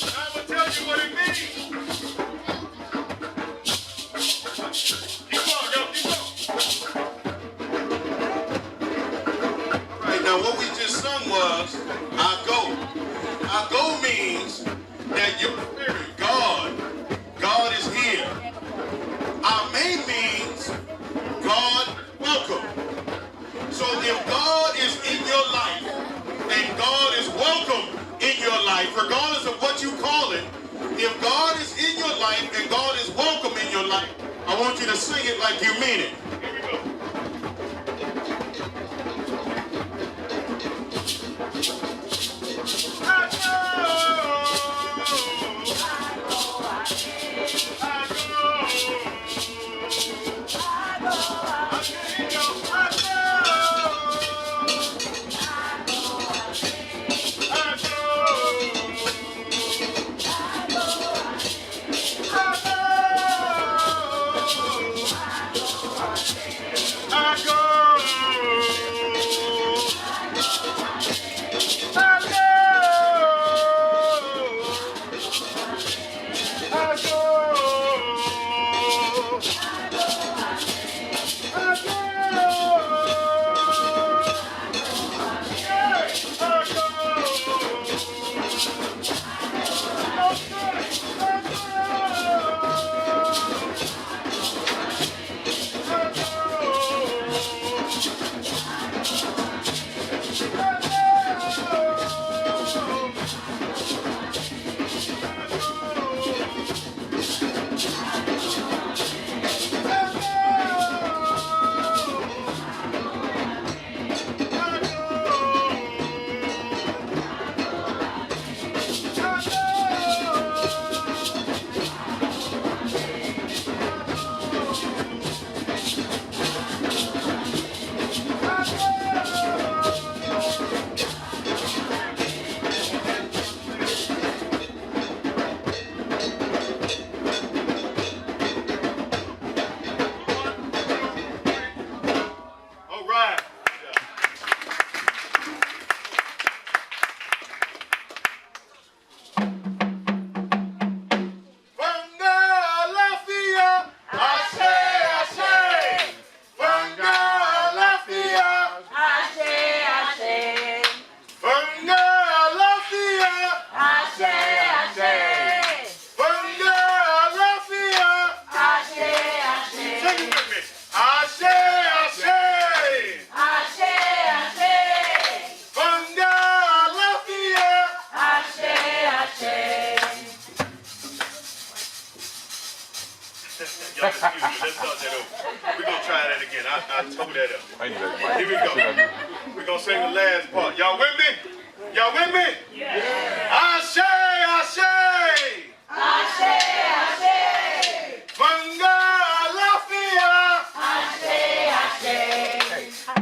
I will tell you what it means. Keep on, yo, keep on. All right, now what we just sung was, I go. I go means that your spirit, God is here. Amen means God welcome. So if God is in your life and God is welcome in your life, regardless of what you call it, if God is in your life and God is welcome in your life, I want you to sing it like you mean it. Here we go. We're going to try that again. I tore that up. Here we go. We're going to sing the last part. Y'all with me? Y'all with me? Yeah. Ashe, Ashe. Ashe, Ashe. Vanga Lafia. Ashe, Ashe.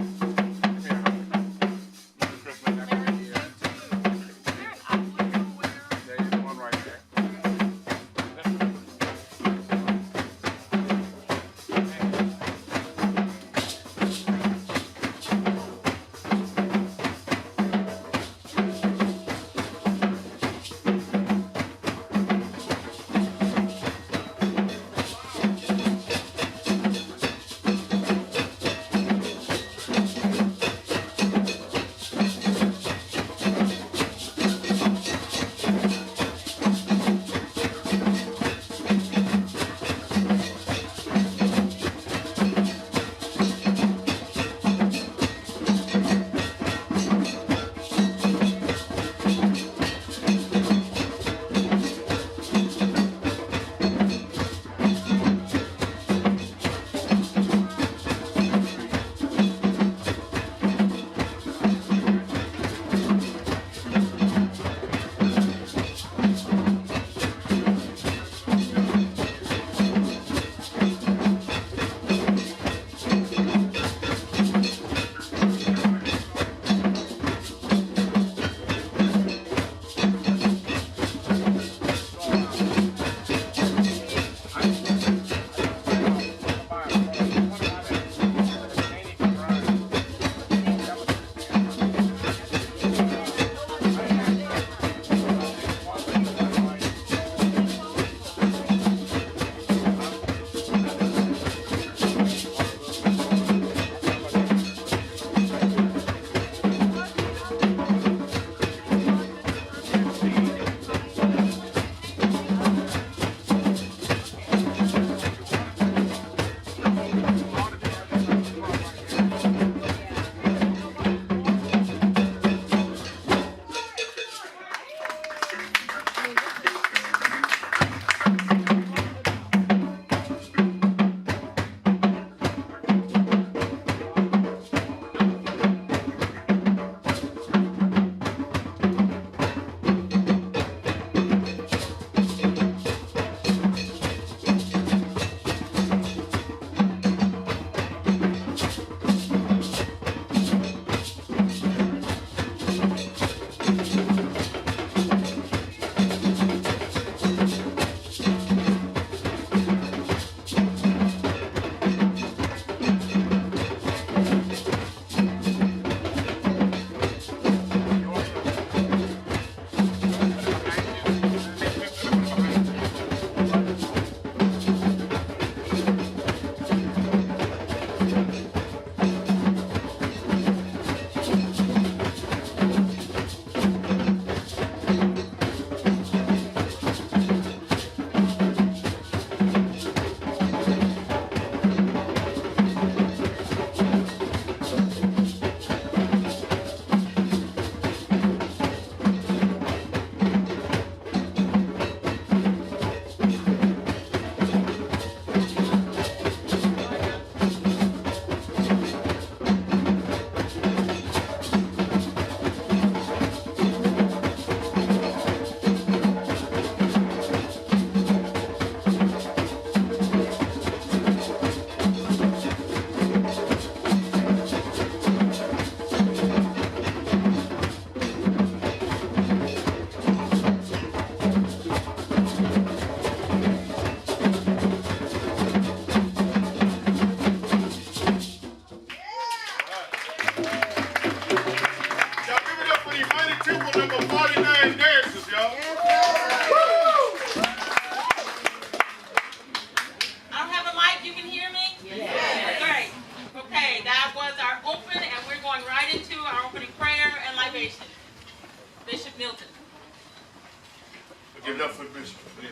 Give it up for the bishop. You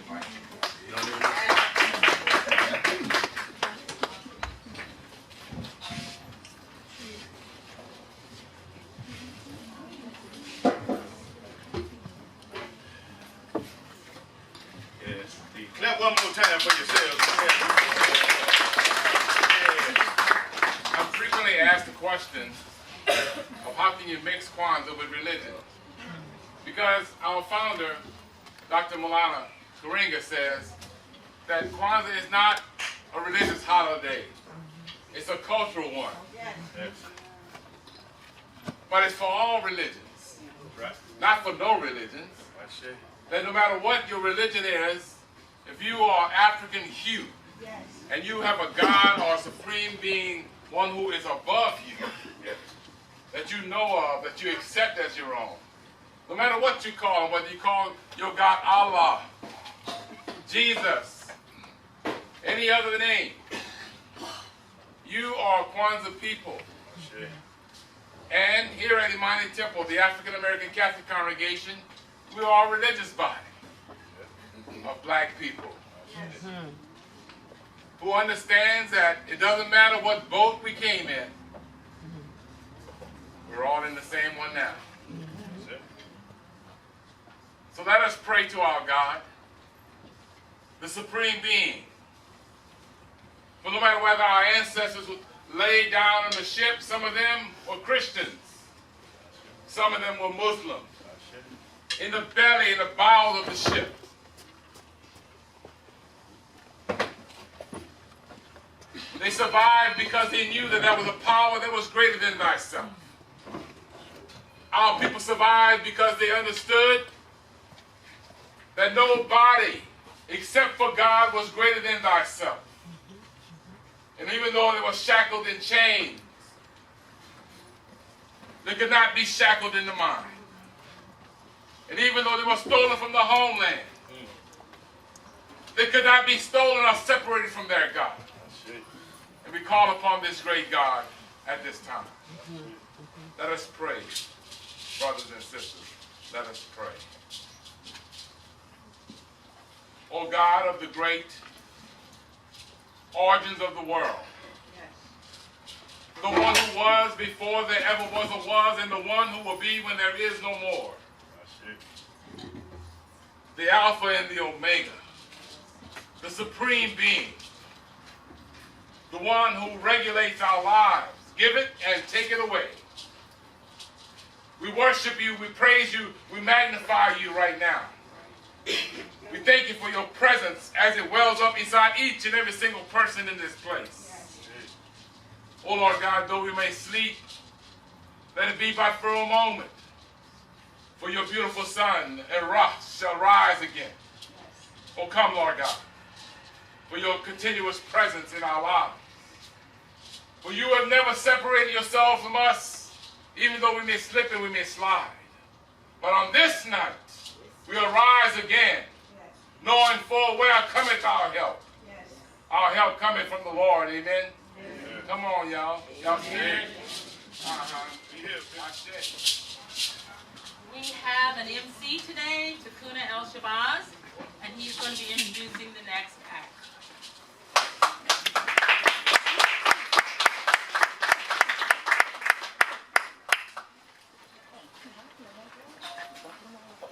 don't need yes. Clap one more time for yourselves. I'm frequently asked the question of how can you mix Kwanzaa with religion? Because our founder, Dr. Malala Karinga, says that Kwanzaa is not a religious holiday. It's a cultural one. Yes. But it's for all religions, Right. not for no religions. That's it. That no matter what your religion is, if you are African hue, and you have a God or a supreme being, one who is above you, that you know of, that you accept as your own, no matter what you call him, whether you call your God Allah, Jesus, any other name, you are Kwanzaa people. That's it. And here at Imani Temple, the African American Catholic congregation, we are a religious body of black people who understands that it doesn't matter what boat we came in, we're all in the same one now. That's it. So let us pray to our God, the Supreme Being. For no matter whether our ancestors laid down on the ship, some of them were Christians, some of them were Muslims. In the belly, in the bowels of the ship, they survived because they knew that there was a power that was greater than thyself. Our people survived because they understood that nobody except for God was greater than thyself. And even though they were shackled in chains, they could not be shackled in the mind. And even though they were stolen from the homeland, they could not be stolen or separated from their God. And we call upon this great God at this time. Let us pray, brothers and sisters. Let us pray. O God of the great origins of the world, the one who was before there ever was a was, and the one who will be when there is no more. The Alpha and the Omega, the Supreme Being, the one who regulates our lives, give it and take it away. We worship you, we praise you, we magnify you right now. We thank you for your presence as it wells up inside each and every single person in this place. Oh Lord God, though we may sleep, let it be but for a moment. For your beautiful Son, and Ruach shall rise again. Oh, come, Lord God, for your continuous presence in our lives. For you have never separated yourself from us, even though we may slip and we may slide. But on this night, we arise again, knowing full well cometh our help. Our help cometh from the Lord, amen? Come on, y'all. Y'all see it? We have an MC today, Takuna El Shabazz, and he's going to be introducing the next act.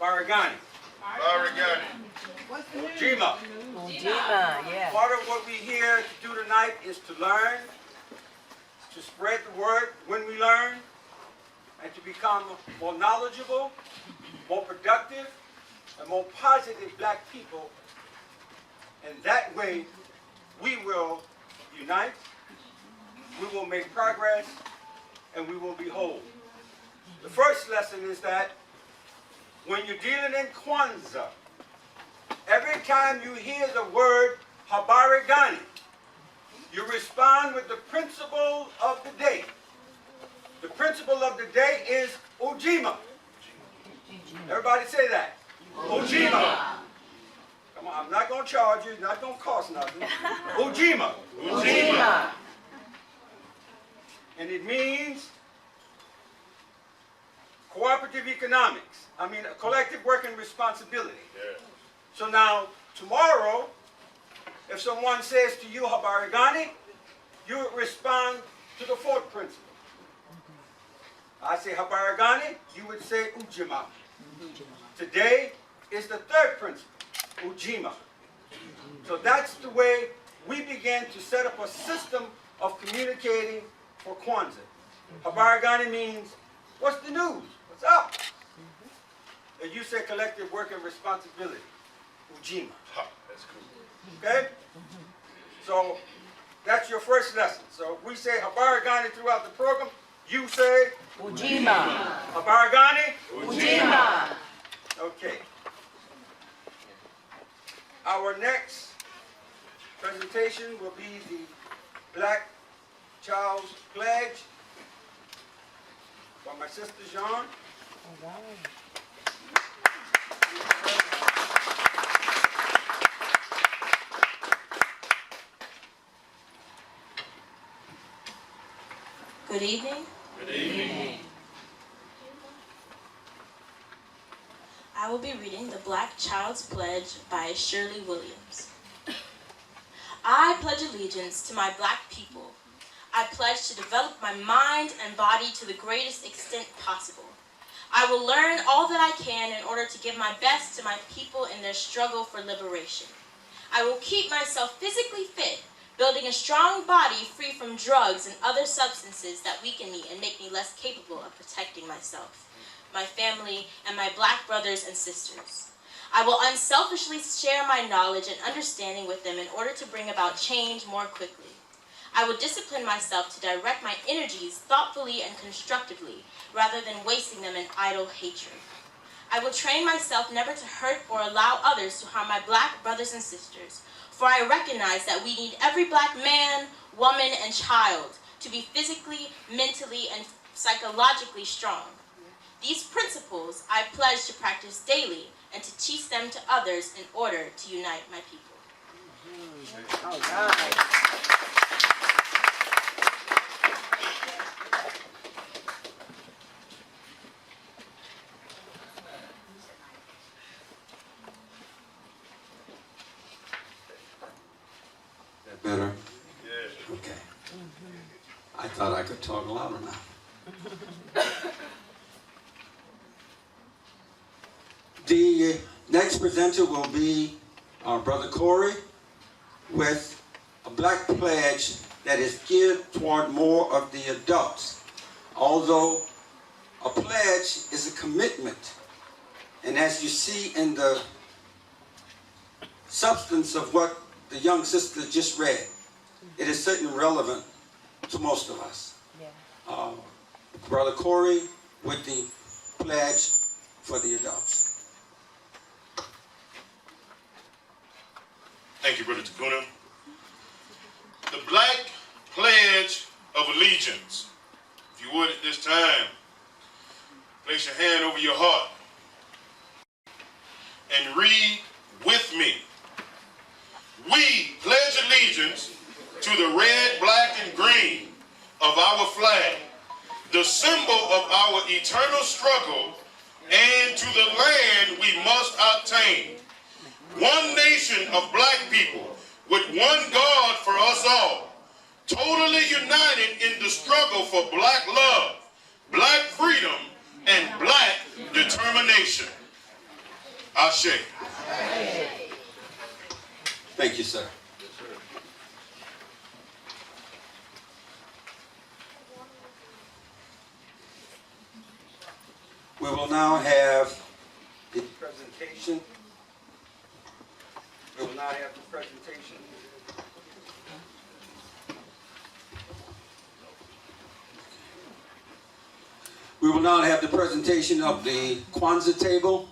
Baragani. Ujima. Yeah. Part of what we're here to do tonight is to learn, to spread the word when we learn, and to become more knowledgeable, more productive, and more positive black people. And that way, we will unite, we will make progress, and we will be whole. The first lesson is that when you're dealing in Kwanzaa, every time you hear the word Habarigani, you respond with the principle of the day. The principle of the day is Ujima. Everybody say that. Ujima. Come on, I'm not going to charge you, it's not going to cost nothing. Ujima. Ujima. And it means cooperative economics. I mean, collective working responsibility. So now, tomorrow, if someone says to you, Habari gani, you would respond to the fourth principle. I say Habari gani, you would say Ujima. Today is the third principle, Ujima. So that's the way we began to set up a system of communicating for Kwanzaa. Habari gani means, what's the news? What's up? And you say collective work and responsibility, Ujima. That's cool. Okay? So that's your first lesson. So if we say Habari gani throughout the program, you say Ujima. Habari gani? Ujima. Okay. Our next presentation will be the Black Child's Pledge by my sister Jean. Good evening. Good evening. I will be reading the Black Child's Pledge by Shirley Williams. I pledge allegiance to my Black people. I pledge to develop my mind and body to the greatest extent possible. I will learn all that I can in order to give my best to my people in their struggle for liberation. I will keep myself physically fit, building a strong body free from drugs and other substances that weaken me and make me less capable of protecting myself, my family, and my Black brothers and sisters. I will unselfishly share my knowledge and understanding with them in order to bring about change more quickly. I will discipline myself to direct my energies thoughtfully and constructively, rather than wasting them in idle hatred. I will train myself never to hurt or allow others to harm my Black brothers and sisters, for I recognize that we need every Black man, woman, and child to be physically, mentally, and psychologically strong. These principles I pledge to practice daily and to teach them to others in order to unite my people. All right. That better? Yeah. Okay. I thought I could talk louder now. The next presenter will be our brother Corey with a Black pledge that is geared toward more of the adults. Although a pledge is a commitment, and as you see in the substance of what the young sister just read, it is certainly relevant to most of us. Yeah. Brother Corey with the pledge for the adults. Thank you, Brother Takuna. The Black Pledge of Allegiance. If you would at this time, place your hand over your heart and read with me. We pledge allegiance to the red, black, and green of our flag, the symbol of our eternal struggle, and to the land we must obtain. One nation of Black people with one God for us all, totally united in the struggle for Black love, Black freedom, and Black determination. Ashe. Thank you, sir. We will now have the presentation. We will now have the presentation. We will now have the presentation of the Kwanzaa table.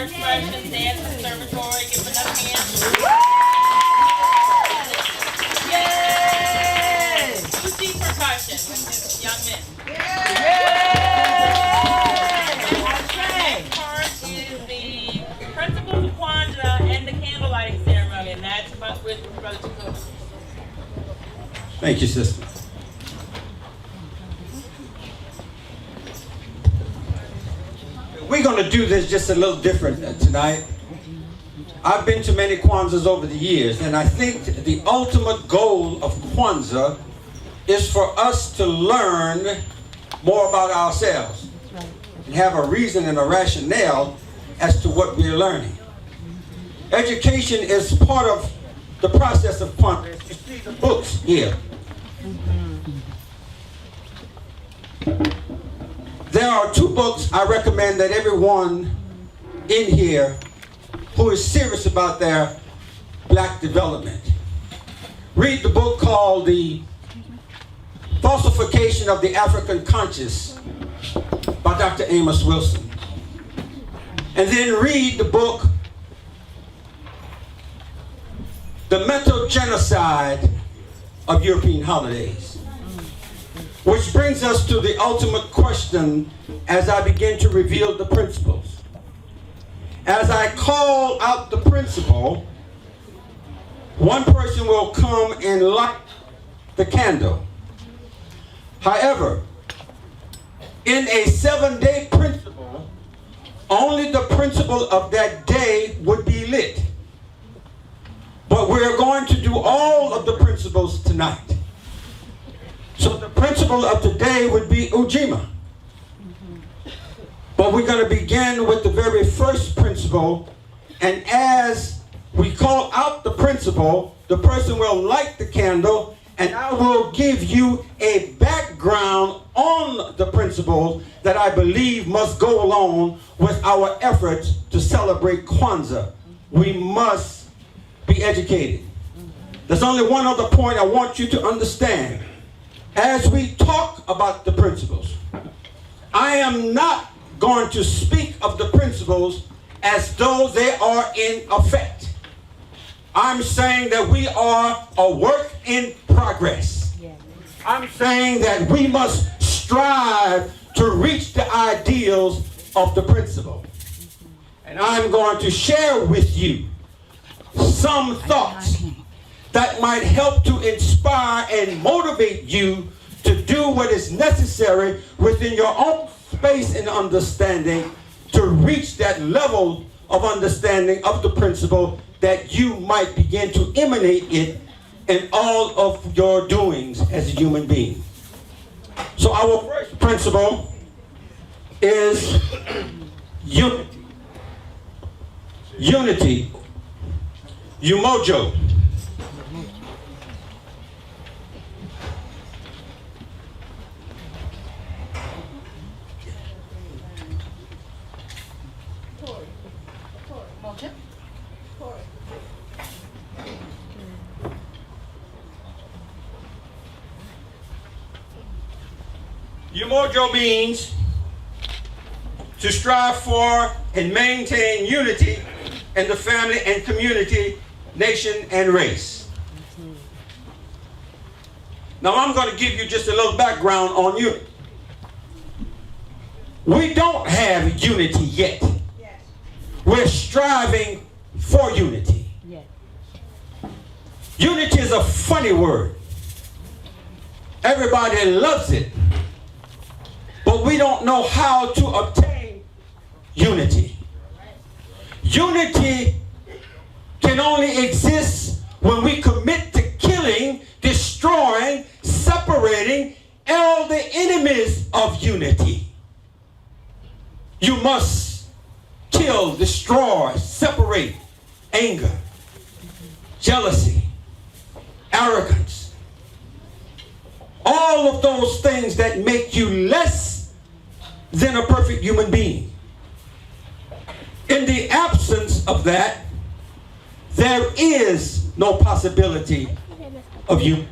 expression, dance, conservatory. Give them another hand. Yay! Lucy percussion with his young men. Next part is the principles of Kwanzaa and the candle lighting ceremony, and that's with Brother Chukwu. Thank you, sister. We're going to do this just a little different tonight. I've been to many Kwanzaas over the years, and I think the ultimate goal of Kwanzaa is for us to learn more about ourselves and have a reason and a rationale as to what we're learning. Education is part of the process of Kwanzaa. You see the books here. There are two books I recommend that everyone in here who is serious about their black development read the book called The Falsification of the African Conscious by Dr. Amos Wilson. And then read the book The Mental Genocide of European Holidays, which brings us to the ultimate question as I begin to reveal the principles. As I call out the principle, one person will come and light the candle. However, in a 7-day principle, only the principle of that day would be lit. But we're going to do all of the principles tonight. So the principle of today would be Ujima. But we're going to begin with the very first principle, and as we call out the principle, the person will light the candle, and I will give you a background on the principle that I believe must go along with our efforts to celebrate Kwanzaa. We must be educated. There's only one other point I want you to understand. As we talk about the principles, I am not going to speak of the principles as though they are in effect. I'm saying that we are a work in progress. I'm saying that we must strive to reach the ideals of the principle. And I'm going to share with you some thoughts that might help to inspire and motivate you to do what is necessary within your own space and understanding to reach that level of understanding of the principle that you might begin to emanate it in all of your doings as a human being. So our first principle is unity. Unity. Umojo. Umojo means to strive for and maintain unity in the family and community, nation and race. Now I'm going to give you just a little background on unity. We don't have unity yet. Yes. We're striving for unity. Yes. Unity is a funny word. Everybody loves it. But we don't know how to obtain unity. Unity can only exist when we commit to killing, destroying, separating all the enemies of unity. You must kill, destroy, separate anger, jealousy, arrogance, all of those things that make you less than a perfect human being. In the absence of that, there is no possibility of you.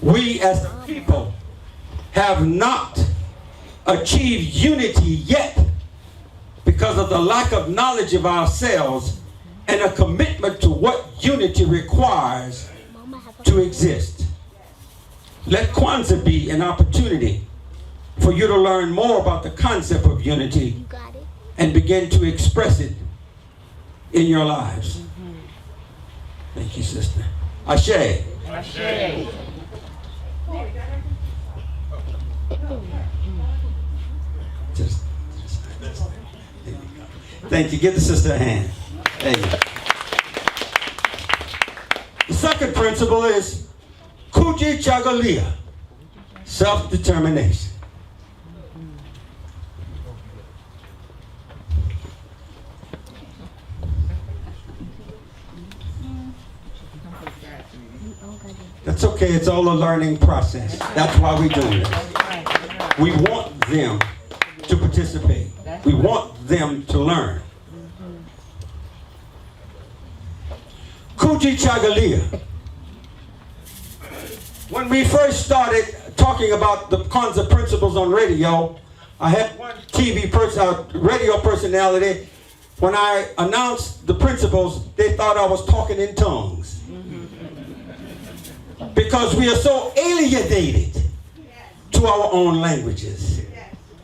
We as a people have not achieved unity yet because of the lack of knowledge of ourselves and a commitment to what unity requires to exist. Let Kwanzaa be an opportunity for you to learn more about the concept of unity and begin to express it in your lives. Thank you, sister. Ashe. Ashe. Thank you. Give the sister a hand. There you go. The second principle is Kuji Chagalia, self-determination. That's okay. It's all a learning process. That's why we're doing this. We want them to participate. We want them to learn. Kuji Chagalia. When we first started talking about the Kwanzaa principles on radio, I had one radio personality. When I announced the principles, they thought I was talking in tongues. Because we are so alienated to our own languages.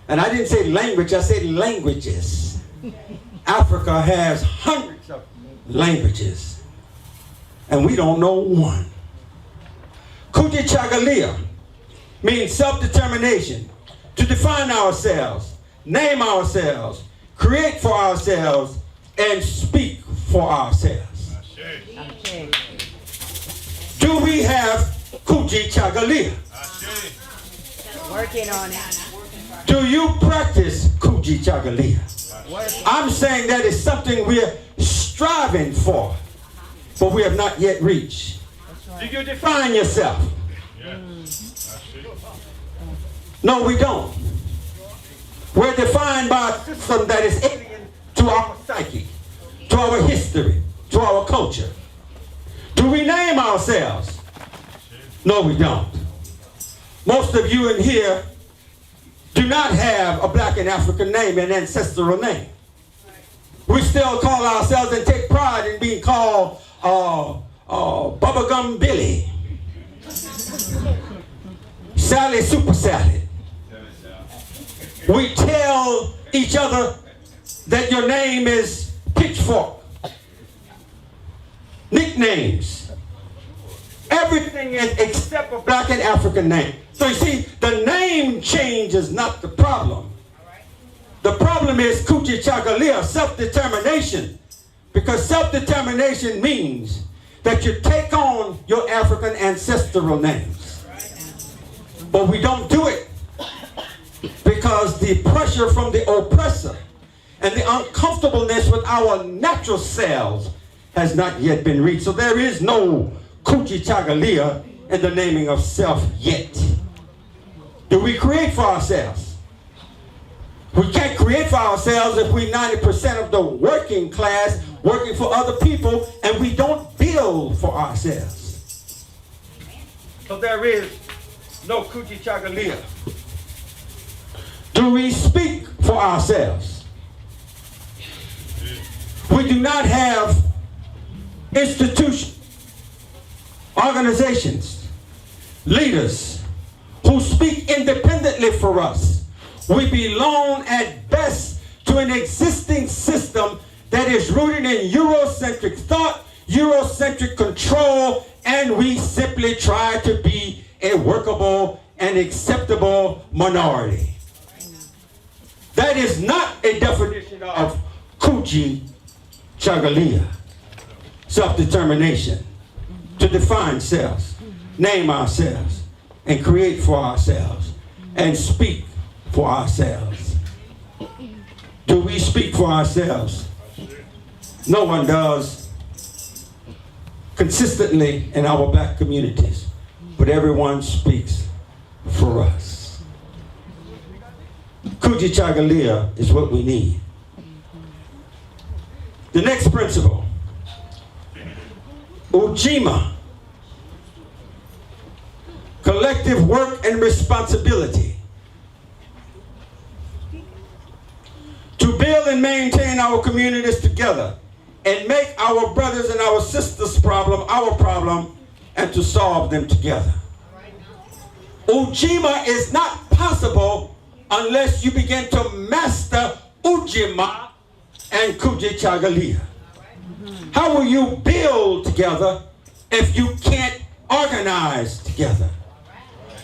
And I didn't say language, I said languages. Africa has hundreds of languages, and we don't know one. Kuji Chagalia means self-determination, to define ourselves, name ourselves, create for ourselves, and speak for ourselves. Do we have Kuji Chagalia? Working on it. Do you practice Kuji Chagalia? I'm saying that is something we're striving for, but we have not yet reached. Do you define yourself? No, we don't. We're defined by a system that is alien to our psyche, to our history, to our culture. Do we name ourselves? No, we don't. Most of you in here do not have a black and African name, an ancestral name. We still call ourselves and take pride in being called Bubblegum Billy, Sally Super Sally. We tell each other that your name is Pitchfork. Nicknames. Everything except a black and African name. So you see, the name change is not the problem. The problem is Kuji Chagalia, self-determination. Because self-determination means that you take on your African ancestral names. But we don't do it because the pressure from the oppressor and the uncomfortableness with our natural selves has not yet been reached. So there is no Kuji Chagalia in the naming of self yet. Do we create for ourselves? We can't create for ourselves if we're 90% of the working class working for other people and we don't build for ourselves. So there is no Kuji Chagalia. Do we speak for ourselves? We do not have institutions, organizations, leaders who speak independently for us. We belong at best to an existing system that is rooted in Eurocentric thought, Eurocentric control, and we simply try to be a workable and acceptable minority. That is not a definition of Kuji Chagalia, self-determination, to define selves, name ourselves, and create for ourselves, and speak for ourselves. Do we speak for ourselves? No one does consistently in our black communities, but everyone speaks for us. Kuji Chagalia is what we need. The next principle, Ujima, collective work and responsibility. To build and maintain our communities together and make our brothers and our sisters' problem our problem and to solve them together. Ujima is not possible unless you begin to master Ujima and Kujichagulia. How will you build together if you can't organize together?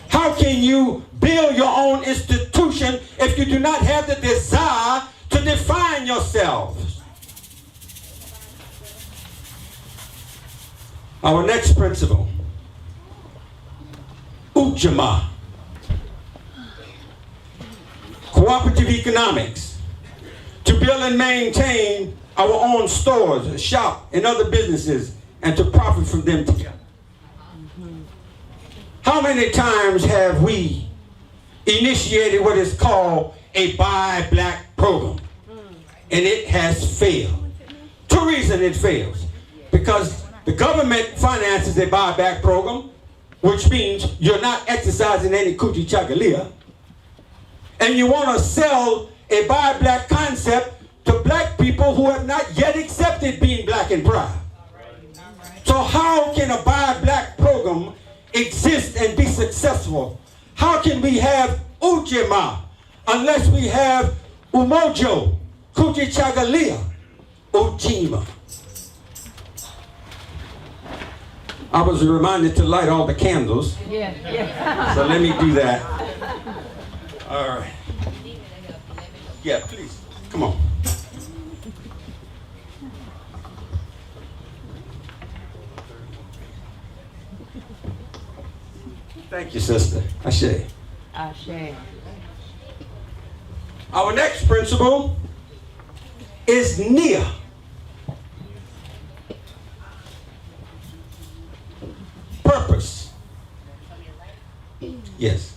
How can you build your own institution if you do not have the desire to define yourselves? Our next principle, Ujima, cooperative economics, to build and maintain our own stores, shop, and other businesses, and to profit from them together. How many times have we initiated what is called a Buy Black program? And it has failed. Two reasons it fails. Because the government finances a Buy Back program, which means you're not exercising any Kujichagulia, and you want to sell a Buy Black concept to black people who have not yet accepted being black and proud. So how can a Buy Black program exist and be successful? How can we have Ujima unless we have Umojo, Kujichagulia, Ujima? I was reminded to light all the candles. Yeah. So let me do that. All right. Yeah, please. Come on. Thank you, sister. Ashe. Ashe. Our next principle is Nia. Purpose. Yes.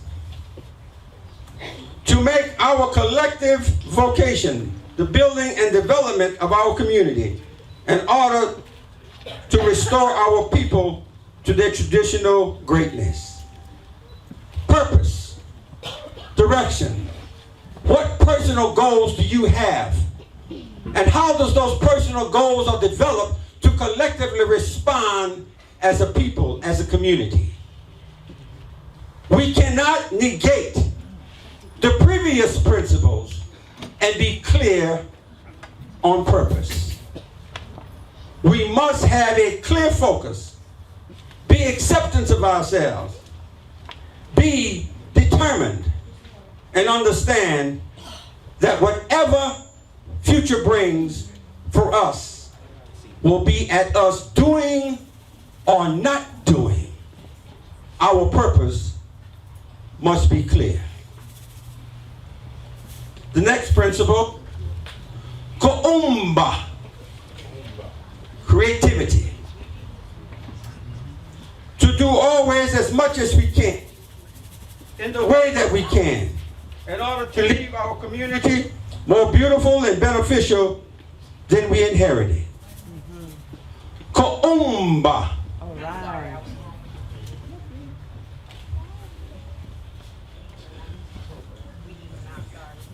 To make our collective vocation the building and development of our community in order to restore our people to their traditional greatness. Purpose, direction. What personal goals do you have? And how does those personal goals are developed to collectively respond as a people, as a community? We cannot negate the previous principles and be clear on purpose. We must have a clear focus, be acceptance of ourselves, be determined, and understand that whatever future brings for us will be at us doing or not doing. Our purpose must be clear. The next principle, Kuumba, creativity. To do always as much as we can, in the way that we can, in order to leave our community more beautiful and beneficial than we inherited. Kuumba. All right.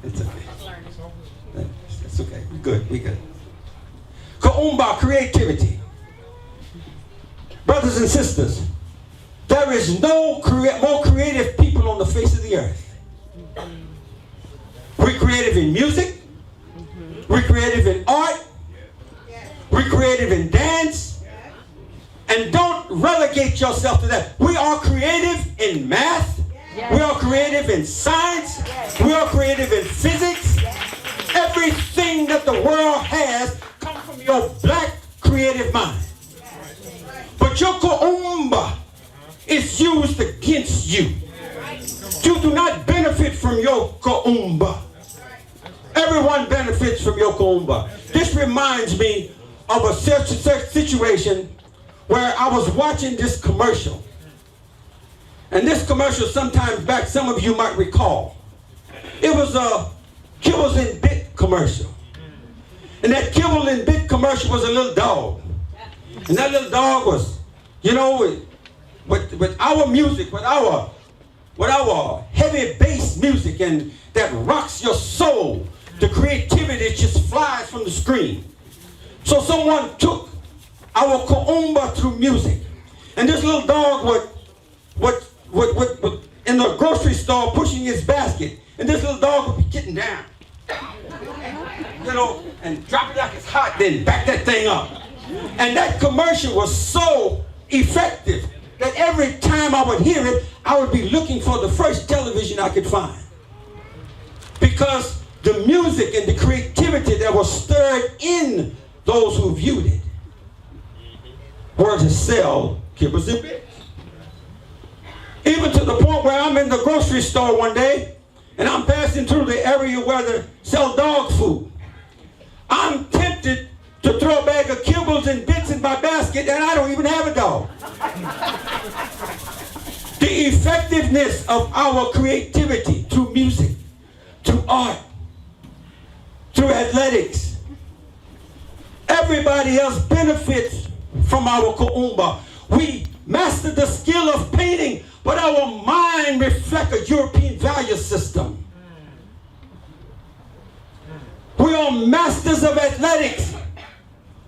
It's okay. It's okay. We're good. We're good. Kuumba, creativity. Brothers and sisters, there is no more creative people on the face of the earth. We're creative in music. We're creative in art. We're creative in dance. And don't relegate yourself to that. We are creative in math. We are creative in science. We are creative in physics. Everything that the world has comes from your black creative mind. But your kuumba is used against you. You do not benefit from your kuumba. Everyone benefits from your kuumba. This reminds me of a situation where I was watching this commercial. And this commercial sometimes back, some of you might recall. It was a Kibbles and Bit commercial. And that Kibble and Bit commercial was a little dog. And that little dog was, you know, with our music, with our heavy bass music and that rocks your soul. the creativity just flies from the screen. So someone took our Kuumba through music. And this little dog would in the grocery store pushing his basket. And this little dog would be getting down. You know, and drop it like it's hot, then back that thing up. And that commercial was so effective that every time I would hear it, I would be looking for the first television I could find. Because the music and the creativity that was stirred in those who viewed it were to sell kibbutz and bits. Even to the point where I'm in the grocery store one day and I'm passing through the area where they sell dog food. I'm tempted to throw a bag of kibbles and bits in my basket, and I don't even have a dog. The effectiveness of our creativity through music, through art, through athletics. Everybody else benefits from our Kuumba. We master the skill of painting, but our mind reflects a European value system. We are masters of athletics,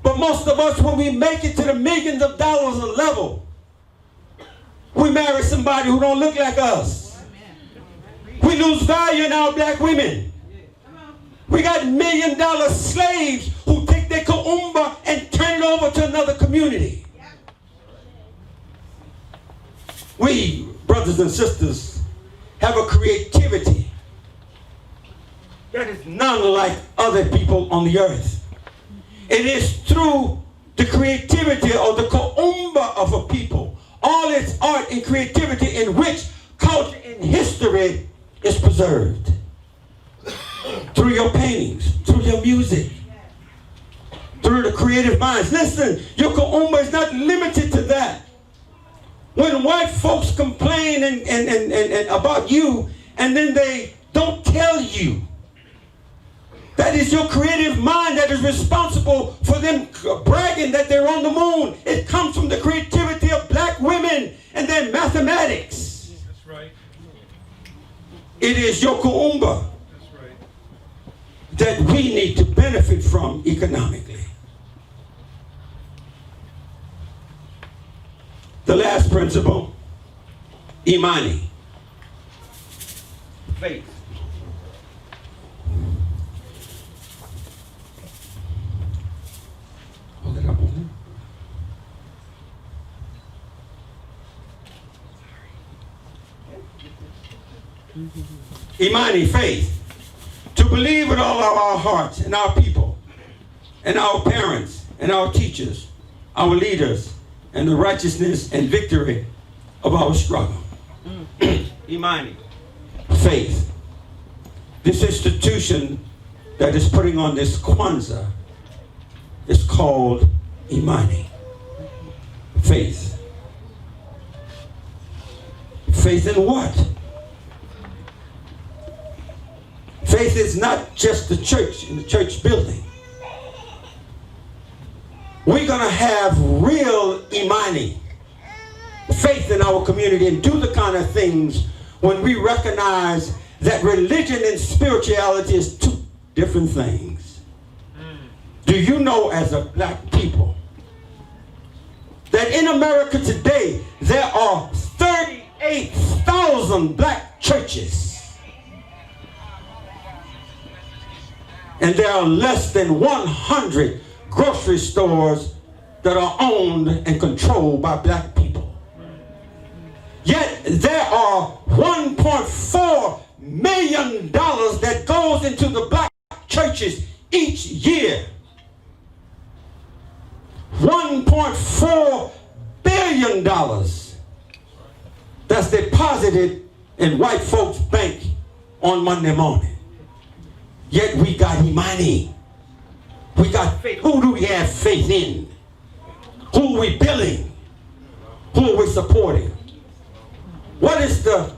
but most of us, when we make it to the millions of dollars a level, we marry somebody who don't look like us. We lose value in our black women. We got $1 million slaves who take their Kuumba and turn it over to another community. We, brothers and sisters, have a creativity that is none like other people on the earth. It is through the creativity or the Kuumba of a people, all its art and creativity in which culture and history is preserved. Through your paintings, through your music, through the creative minds. Listen, your Kuumba is not limited to that. When white folks complain and about you, and then they don't tell you, that is your creative mind that is responsible for them bragging that they're on the moon. It comes from the creativity of black women and their mathematics. That's right. It is your Kuumba That's right. that we need to benefit from economically. The last principle, Imani, faith. Hold it up. Imani, faith. To believe with all of our hearts and our people and our parents and our teachers, our leaders, and the righteousness and victory of our struggle. Imani, faith. This institution that is putting on this Kwanzaa is called Imani, faith. Faith in what? Faith is not just the church in the church building. We're going to have real Imani, faith in our community, and do the kind of things when we recognize that religion and spirituality is two different things. Do you know, as a black people, that in America today there are 38,000 black churches, and there are less than 100 grocery stores that are owned and controlled by black people? Yet there are $1.4 million that goes into the black churches each year. $1.4 billion that's deposited in white folks' bank on Monday morning. Yet we got Imani. We got faith. Who do we have faith in? Who are we billing? Who are we supporting? What is the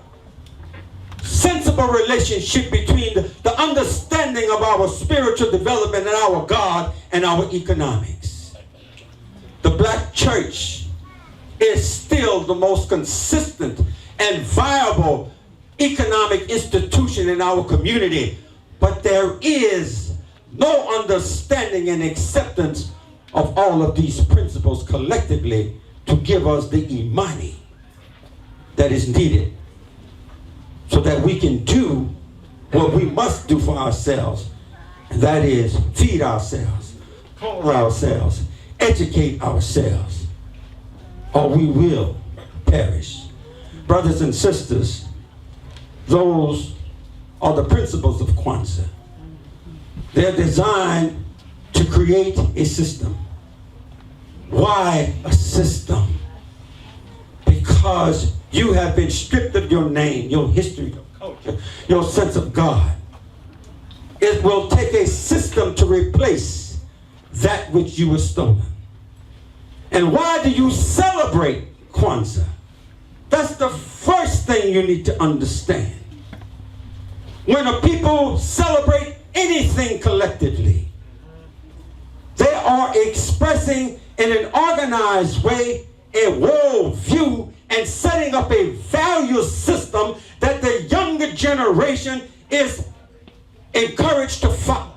sensible relationship between the understanding of our spiritual development and our God and our economics? The black church is still the most consistent and viable economic institution in our community, but there is no understanding and acceptance of all of these principles collectively to give us the imani that is needed so that we can do what we must do for ourselves, and that is feed ourselves, clothe ourselves, educate ourselves, or we will perish. Brothers and sisters, those are the principles of Kwanzaa. They're designed to create a system. Why a system? Because you have been stripped of your name, your history, your culture, your sense of God. It will take a system to replace that which you were stolen. And why do you celebrate Kwanzaa? That's the first thing you need to understand. When a people celebrate anything collectively, they are expressing in an organized way a world view and setting up a value system that the younger generation is encouraged to follow.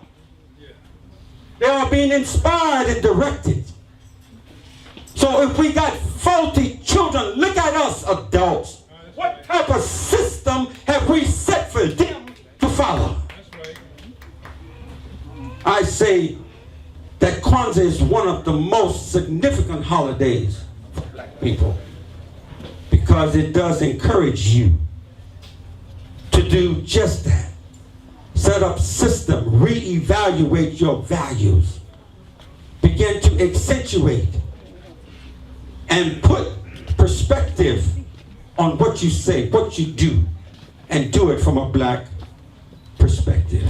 They are being inspired and directed. So if we got faulty children, look at us adults. What type of system have we set for them to follow? I say that Kwanzaa is one of the most significant holidays for black people because it does encourage you to do just that. Set up system, reevaluate your values, begin to accentuate and put perspective on what you say, what you do, and do it from a black perspective.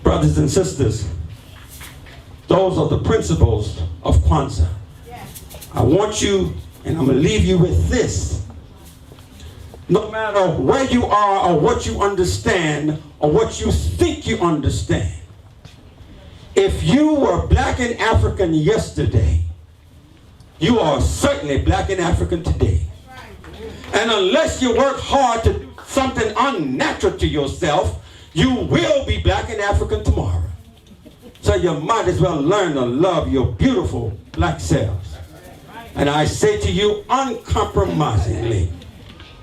Brothers and sisters, those are the principles of Kwanzaa. I want you, and I'm going to leave you with this. No matter where you are or what you understand or what you think you understand, if you were black and African yesterday, you are certainly black and African today. And unless you work hard to do something unnatural to yourself, you will be black and African tomorrow. So you might as well learn to love your beautiful black selves. And I say to you uncompromisingly,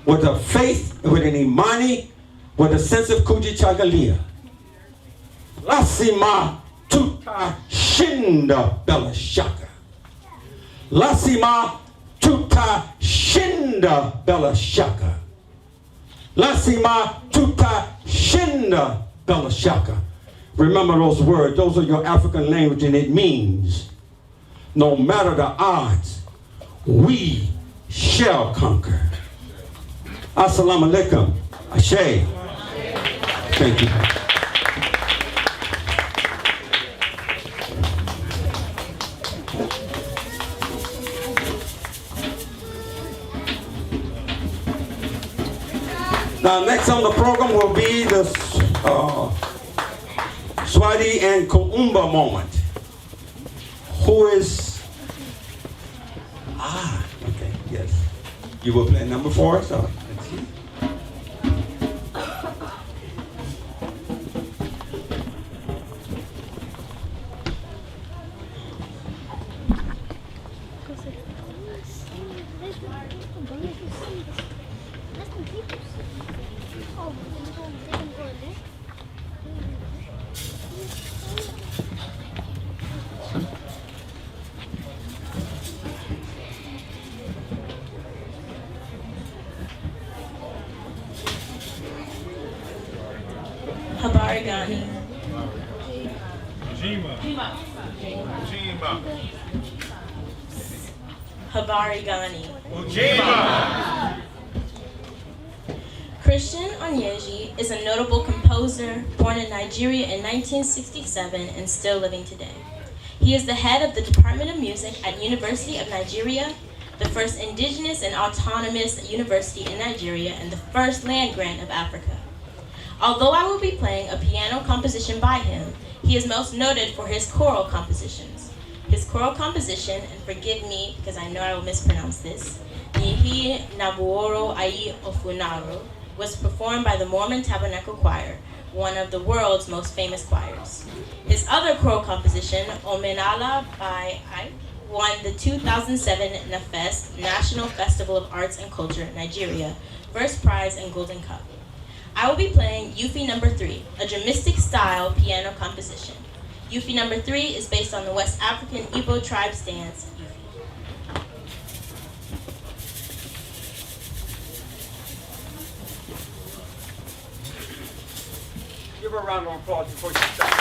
with a faith, with an imani, with a sense of Kujichagalia. Lasima tuta shinda bella shaka. Lasima tuta shinda bella shaka. Lasima tuta shinda bella shaka. Remember those words. Those are your African language, and it means no matter the odds, we shall conquer. Assalamu alaikum. Ashe. Thank you. Now, next on the program will be the Swati and Kuumba moment. Who is... okay, yes. You will play number 4, so let's see. Habari Gani. Habari Gani. Christian Onyeji is a notable composer born in Nigeria in 1967 and still living today. He is the head of the Department of Music at University of Nigeria, the first indigenous and autonomous university in Nigeria, and the first land-grant of Africa. Although I will be playing a piano composition by him, he is most noted for his choral compositions. His choral composition, and forgive me because I know I will mispronounce this, Nihi Nabuoro Ai Ofunaro, was performed by the Mormon Tabernacle Choir, one of the world's most famous choirs. His other choral composition, Omenala by I, won the 2007 NAFEST, National Festival of Arts and Culture, Nigeria, first prize and Golden Cup. I will be playing Yufi number 3, a dramistic style piano composition. Yufi number 3 is based on the West African Igbo tribe's dance, Yufi. Give her a round of applause before she starts.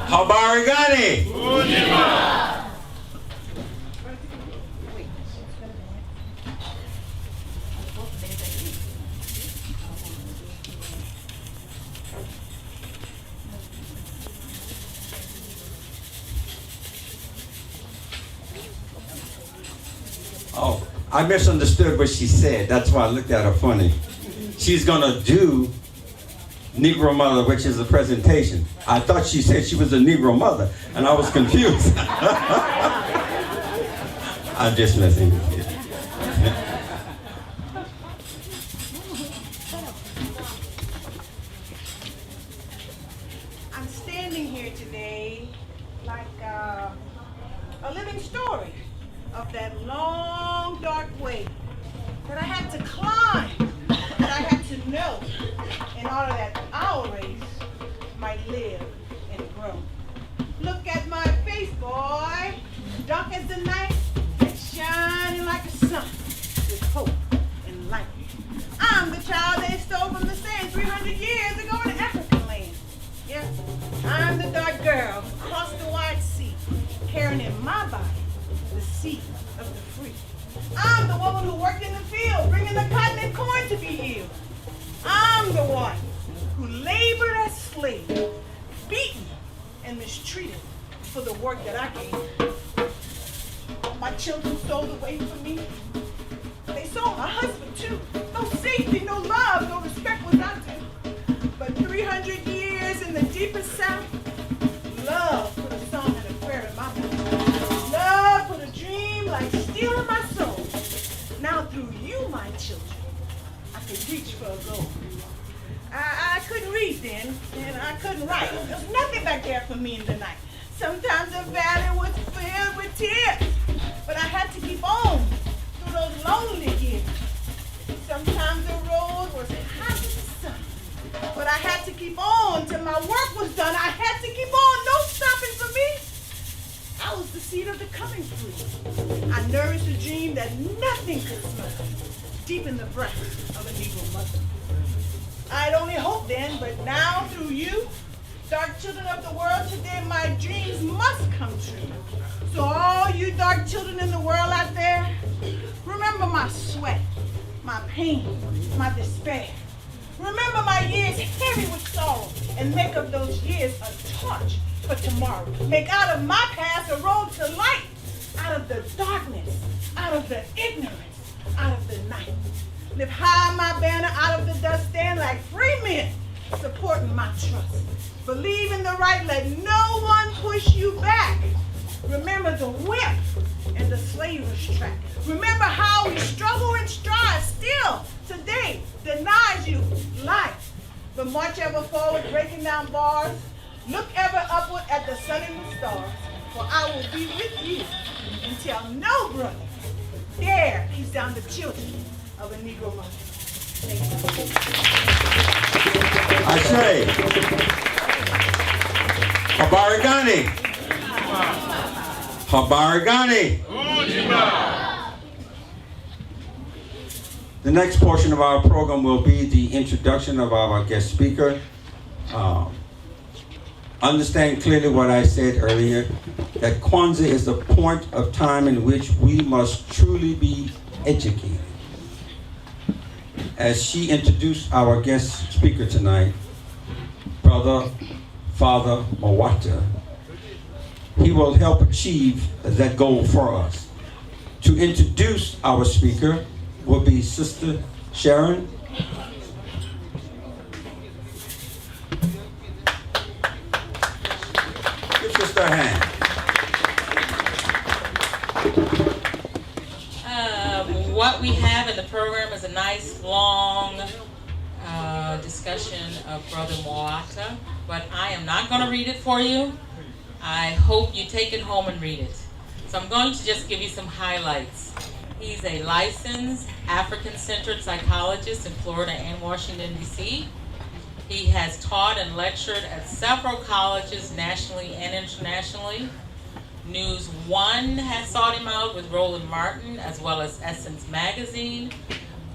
Habarigani. Oh, I misunderstood what she said. That's why I looked at her funny. She's gonna do Negro Mother, which is a presentation. I thought she said she was a Negro mother, and I was confused. I'm just messing with you. I'm standing here today like a living story of that long, dark way that I had to climb, that I had to know in order that our race might live and grow. Look at my face, boy, dark as the night, and shining like a sun with hope and light. I'm the child they stole from the sand 300 years ago in African land. Yeah, I'm the dark girl who crossed the wide sea, carrying in my body the seed of the free. I'm the woman who worked in the field, bringing the cotton and corn to be yield. I'm the one who labored as slave, beaten and mistreated for the work that I gave. My children stole away from me. They sold my husband too. No safety, no love, no respect was out there. But 300 years in the deepest south, love put a song and a prayer in my mouth. Love put a dream like steel in my soul. Now through you, my children, I could reach for a goal. I couldn't read then, and I couldn't write. There was nothing back there for me in the night. Sometimes the valley was filled with tears, but I had to keep on through those lonely years. Sometimes the road was hot as the sun, but I had to keep on till my work was done. I had to keep on, no stopping for me. I was the seed of the coming fruit. I nourished a dream that nothing could smother, deep in the breast of a Negro mother. I'd only hoped then, but now through you, dark children of the world, today my dreams must come true. So all you dark children in the world out there, remember my sweat, my pain, my despair. Remember my years heavy with sorrow, and make of those years a torch for tomorrow. Make out of my past a road to light, out of the darkness, out of the ignorance, out of the night. Lift high my banner out of the dust, stand like free men, supporting my trust. Believe in the right, let no one push you back. Remember the whip and the slaver's track. Remember how we struggle and strive, still today denies you life. But march ever forward, breaking down bars. Look ever upward at the sun and the stars, for I will be with you until no brother dare ease down the children of a Negro mother. Thank you. I say, Habarigani. Habarigani. The next portion of our program will be the introduction of our guest speaker. Understand clearly what I said earlier, that Kwanzaa is a point of time in which we must truly be educated. As she introduced our guest speaker tonight, Brother Father Mawata, he will help achieve that goal for us. To introduce our speaker will be Sister Sharon. Give Sister a hand. What we have in the program is a nice long discussion of Brother Moata, but I am not going to read it for you. I hope you take it home and read it. So I'm going to just give you some highlights. He's a licensed African-centered psychologist in Florida and Washington, D.C. He has taught and lectured at several colleges nationally and internationally. News One has sought him out with Roland Martin, as well as Essence Magazine,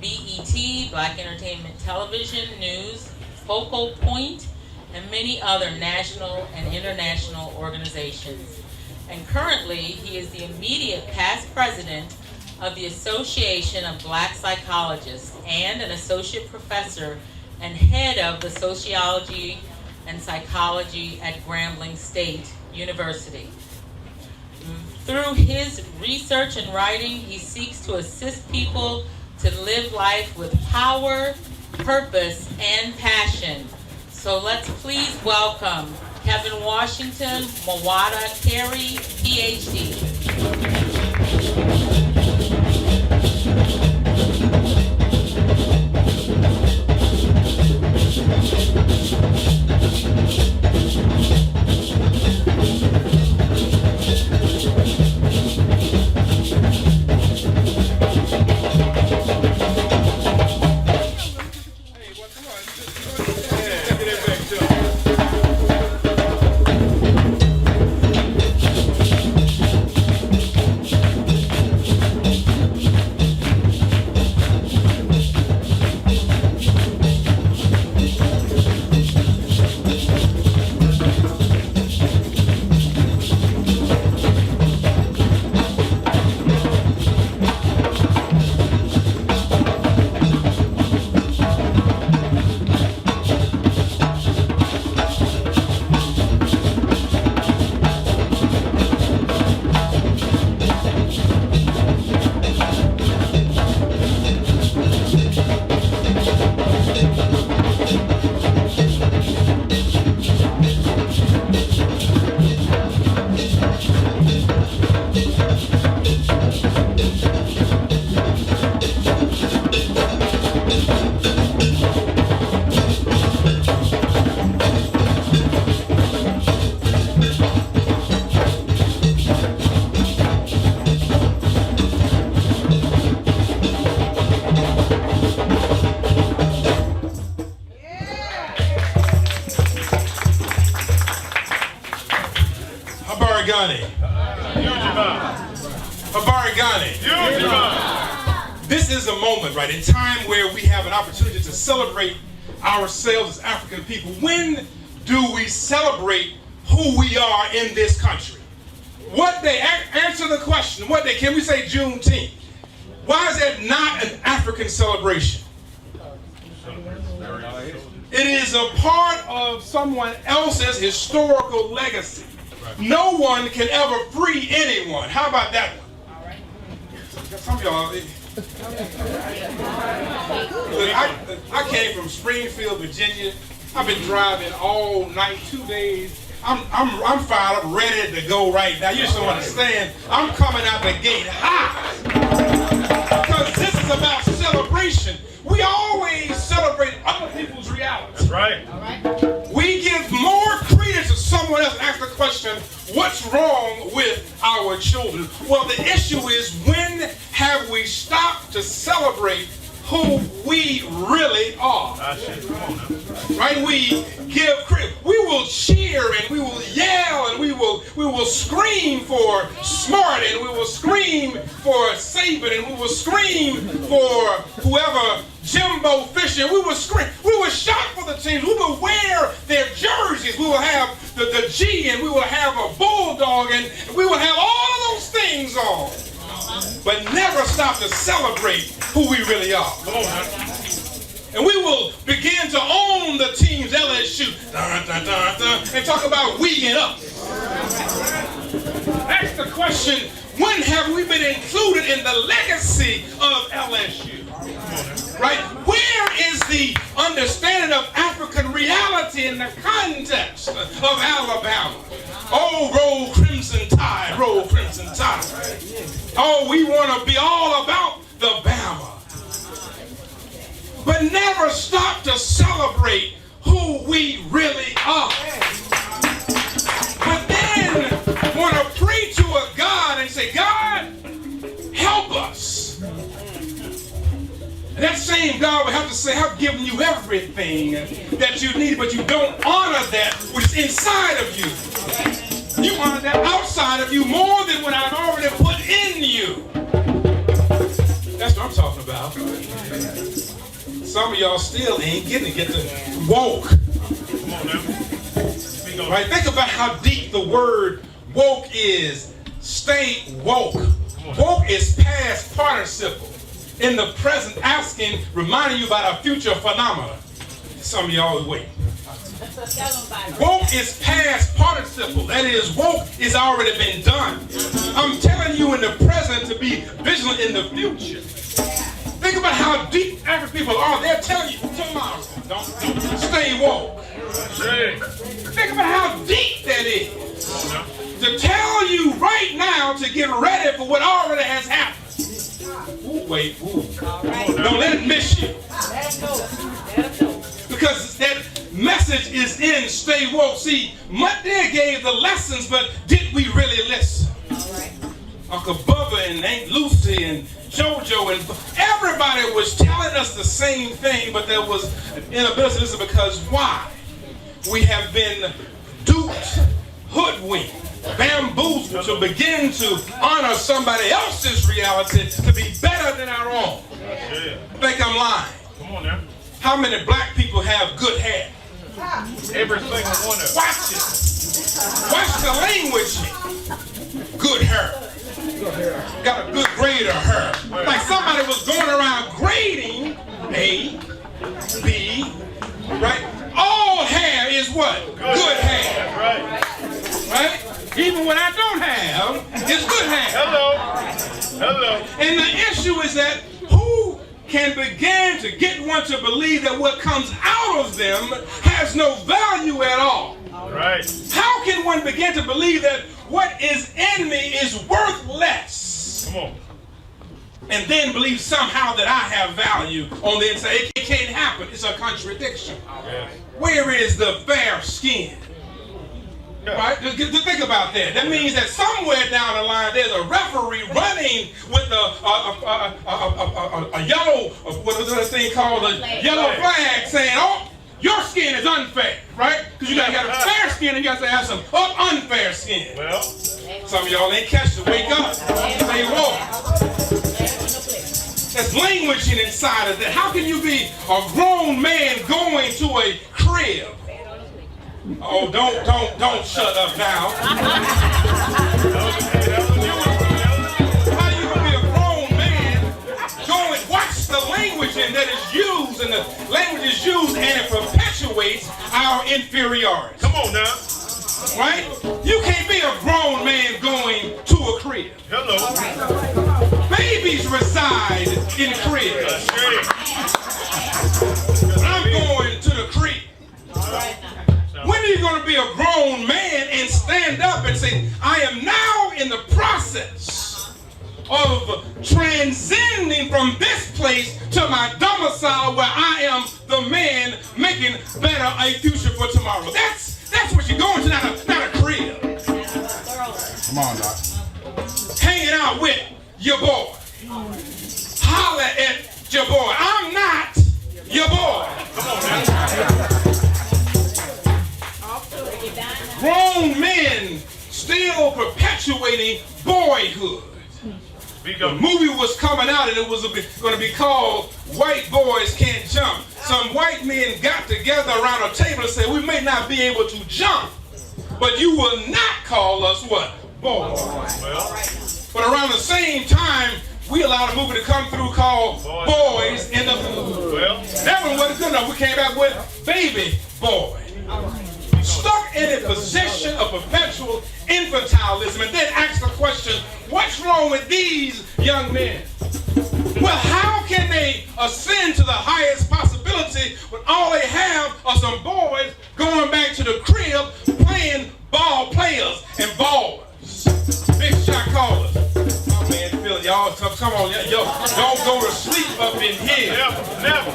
BET, Black Entertainment Television, News, Focal Point, and many other national and international organizations. And currently, he is the immediate past president of the Association of Black Psychologists and an associate professor and head of the sociology and psychology at Grambling State University. Through his research and writing, he seeks to assist people to live life with power, purpose, and passion. So let's please welcome Kevin Washington Mawata Carey, PhD. This is a moment, right, in time where we have an opportunity to celebrate ourselves as African people. When do we celebrate who we are in this country? What day? Answer the question. What day? Can we say Juneteenth? Why is that not an African celebration? It is a part of someone else's historical legacy. No one can ever free anyone. How about that one? All right. Some of y'all. Look, I came from Springfield, Virginia. I've been driving all night, 2 days. I'm fired up, ready to go right now. You just don't understand. I'm coming out the gate high. Because this is about celebration. We always celebrate other people's reality. That's right. All right. We give more credence to someone else and ask the question, what's wrong with our children? Well, the issue is, when have we stopped to celebrate who we really are? Right? We give credit. We will cheer and we will yell and we will scream for Smart and we will scream for Saban and we will scream for whoever, Jimbo Fisher. We will scream. We will shout for the teams. We will wear their jerseys. We will have the G and we will have a bulldog and we will have all of those things on. But never stop to celebrate who we really are. Come on, man. And we will begin to own the teams, LSU, and talk about we and us. Ask the question, when have we been included in the legacy of LSU? Right? Where is the understanding of African reality in the context of Alabama? Oh, roll crimson tide, roll crimson tide. Oh, we want to be all about the Bama. But never stop to celebrate who we really are. But then want to pray to a God and say, God, help us. And that same God will have to say, I've given you everything that you need, but you don't honor that which is inside of you. You honor that outside of you more than what I've already put in you. That's what I'm talking about. Some of y'all still ain't getting to woke. Come on now. Right? Think about how deep the word woke is. Stay woke. Woke is past participle. In the present, asking, reminding you about a future phenomena. Some of y'all wait. Woke is past participle. That is, woke is already been done. I'm telling you in the present to be vigilant in the future. Think about how deep African people are. They're telling you tomorrow. Don't stay woke. Think about how deep that is. To tell you right now to get ready for what already has happened. Ooh, wait, ooh. Don't let it miss you. Because that message is in Stay Woke. See, Monday gave the lessons, but did we really listen? Uncle Bubba and Aunt Lucy and JoJo and everybody was telling us the same thing, but there was an inability to listen because why? We have been duped, hoodwinked, bamboozled to begin to honor somebody else's reality to be better than our own. I think I'm lying. Come on now. How many black people have good hair? Every single one of them. Watch it. Watch the language. Good hair. Got a good grade of hair. Like somebody was going around grading A, B, right? All hair is what? Good hair. That's right. Right? Even when I don't have, it's good hair. Hello. And the issue is that who can begin to get one to believe that what comes out of them has no value at all? Right. How can one begin to believe that what is in me is worth less? Come on. And then believe somehow that I have value on the inside. It can't happen. It's a contradiction. Yes. Where is the fair skin? Right? To think about that. That means that somewhere down the line there's a referee running with a yellow, what is that thing called? A yellow flag saying, oh, your skin is unfair, right? Because you gotta have a fair skin and you gotta have some unfair skin. Well, some of y'all ain't catch it. Wake up. Stay woke. There's languaging inside of that. How can you be a grown man going to a crib? Oh, don't shut up now. How you gonna be a grown man going? Watch the language that is used, and the language is used and it perpetuates perpetuates our inferiority. Come on now. Right? You can't be a grown man going to a crib. Hello. Babies reside in cribs. But I'm going to the crib. When are you going to be a grown man and stand up and say, I am now in the process of transcending from this place to my domicile where I am the man making better a future for tomorrow. That's what you're going to, not a crib. Come on, Doc. Hanging out with your boy. Holler at your boy. I'm not your boy. Come on now. Grown men still perpetuating boyhood. The movie was coming out and it was going to be called White Boys Can't Jump. Some white men got together around a table and said, we may not be able to jump, but you will not call us what? Boys. But around the same time, we allowed a movie to come through called Boys in the Hood. That one wasn't good enough. We came back with Baby Boy. Stuck in a position of perpetual infantilism and then ask the question, what's wrong with these young men? Well, how can they ascend to the highest possibility when all they have are some boys going back to the crib playing ball players and ballers? Big shot callers. Oh man, Phil, y'all, come on, yo, don't go to sleep up in here. Never.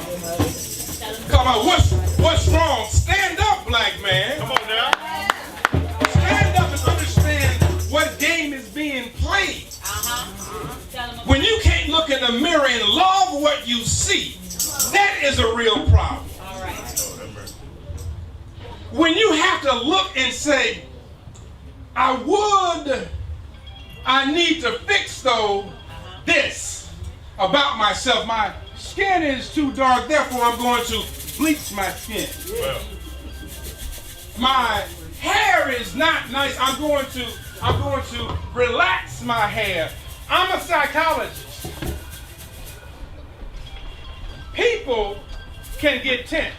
Come on, what's wrong? Stand up, black man. Come on now. Stand up and understand what game is being played. When you can't look in the mirror and love what you see, that is a real problem. When you have to look and say, I need to fix though this about myself. My skin is too dark, therefore I'm going to bleach my skin. My hair is not nice, I'm going to relax my hair. I'm a psychologist. People can get tense,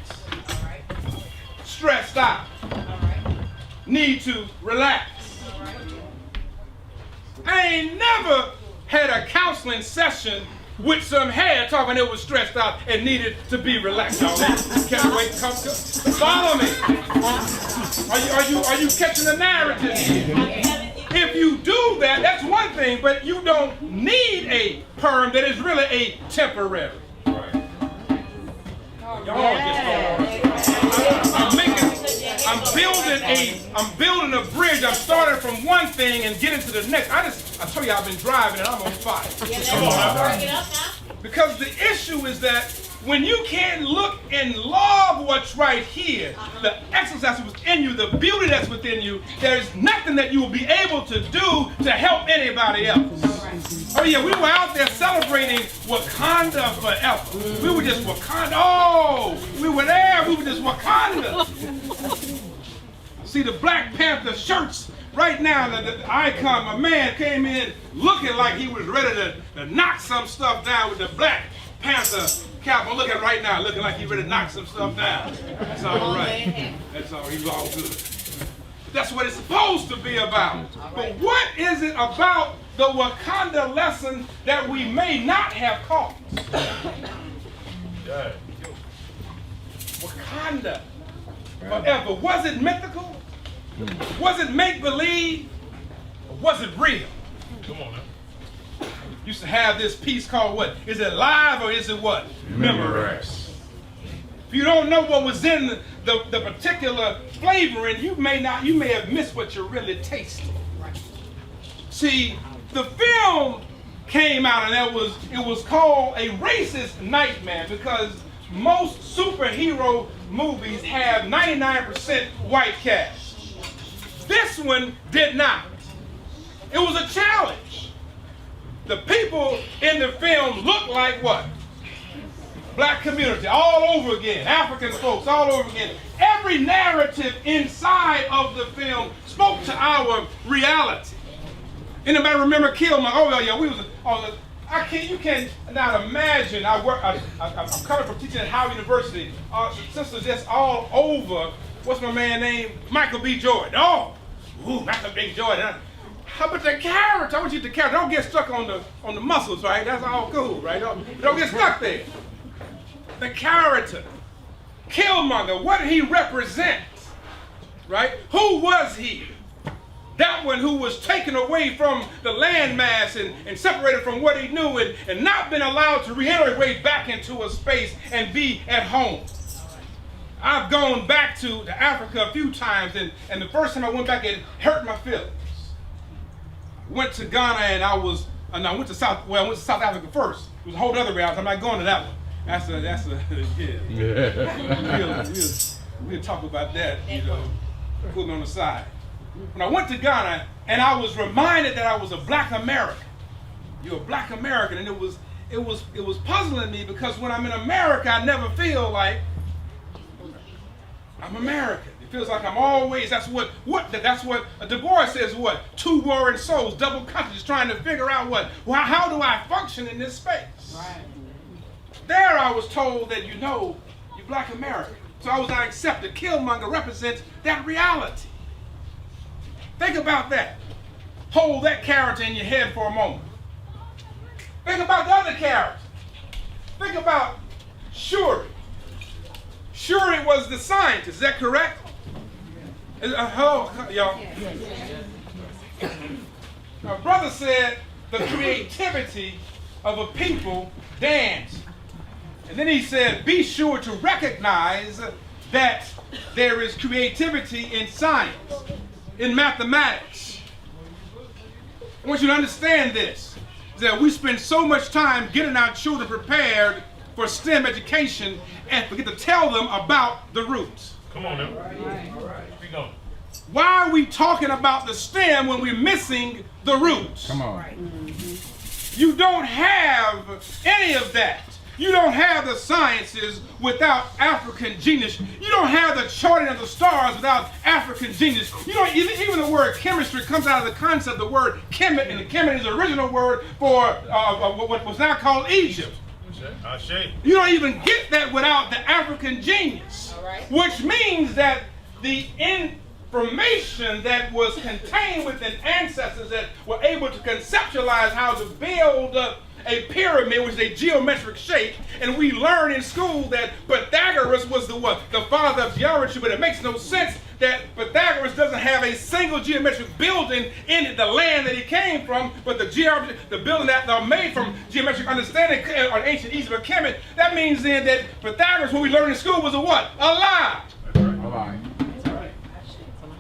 stressed out, need to relax. I ain't never had a counseling session with some hair talking it was stressed out and needed to be relaxed. Y'all can't wait to come to follow me. Are you catching the narrative here? If you do that, that's one thing, but you don't need a perm that is really a temporary. I'm building a bridge. I'm starting from one thing and getting to the next. I tell you, I've been driving and I'm on fire. Because the issue is that when you can't look and love what's right here, the excellence that's within you, the beauty that's within you, there's nothing that you will be able to do to help anybody else. Oh yeah, we were out there celebrating Wakanda forever. We were just Wakanda. Oh, we were there. We were just Wakanda. See the Black Panther shirts right now. The icon, my man came in looking like he was ready to knock some stuff down with the Black Panther cap. I'm looking right now, looking like he's ready to knock some stuff down. That's all right. That's all. He's all good. That's what it's supposed to be about. But what is it about the Wakanda lesson that we may not have caught? Wakanda forever. Was it mythical? Was it make-believe? Or was it real? Come on now. Used to have this piece called what? Is it live or is it what? Memorized. If you don't know what was in the particular flavoring, you may have missed what you're really tasting. See, the film came out and it was called a racist nightmare because most superhero movies have 99% white cast. This one did not. It was a challenge. The people in the film looked like what? Black community all over again, African folks all over again. Every narrative inside of the film spoke to our reality. Anybody remember Killmonger? Oh yeah, we was You can not imagine. I'm coming from teaching at Howard University. Sisters just all over. What's my man name? Michael B. Jordan. Oh, Michael B. Jordan. How about the character? I want you to character. Don't get stuck on the muscles, right? That's all cool, right? Don't get stuck there. The character, Killmonger. What did he represent? Right? Who was he? That one who was taken away from the landmass and separated from what he knew and not been allowed to reiterate back into a space and be at home. I've gone back to Africa a few times, and the first time I went back, it hurt my feelings. Went to Ghana and I went to South Africa first. It was a whole other route. I'm not going to that one. We'll talk about that, put me on the side. When I went to Ghana and I was reminded that I was a black American. You're a black American, and it was puzzling me because when I'm in America, I never feel like I'm American. It feels like I'm always, that's what Du Bois says, what? Two warring souls, double conscious, trying to figure out how do I function in this space? Right. There I was told that you're black American. So I was not accepted. Killmonger represents that reality. Think about that. Hold that character in your head for a moment. Think about the other character. Think about Shuri. Shuri was the scientist, is that correct? Hello, y'all. My brother said the creativity of a people dance. And then he said, be sure to recognize that there is creativity in science, in mathematics. I want you to understand this, that we spend so much time getting our children prepared for STEM education and forget to tell them about the roots. Come on now. All right. Keep going. Why are we talking about the STEM when we're missing the roots? Come on. You don't have any of that. You don't have the sciences without African genius. You don't have the charting of the stars without African genius. You don't even the word chemistry comes out of the concept, the word kemet, and the kemet is the original word for what was now called Egypt. You don't even get that without the African genius, which means that the information that was contained within ancestors that were able to conceptualize how to build a pyramid, which is a geometric shape, and we learn in school that Pythagoras was the father of geometry, but it makes no sense that Pythagoras doesn't have a single geometric building in the land that he came from, but the building that are made from geometric understanding on ancient Egypt or Kemet. That means then that Pythagoras, what we learned in school, was a what? A lie. That's right. A lie.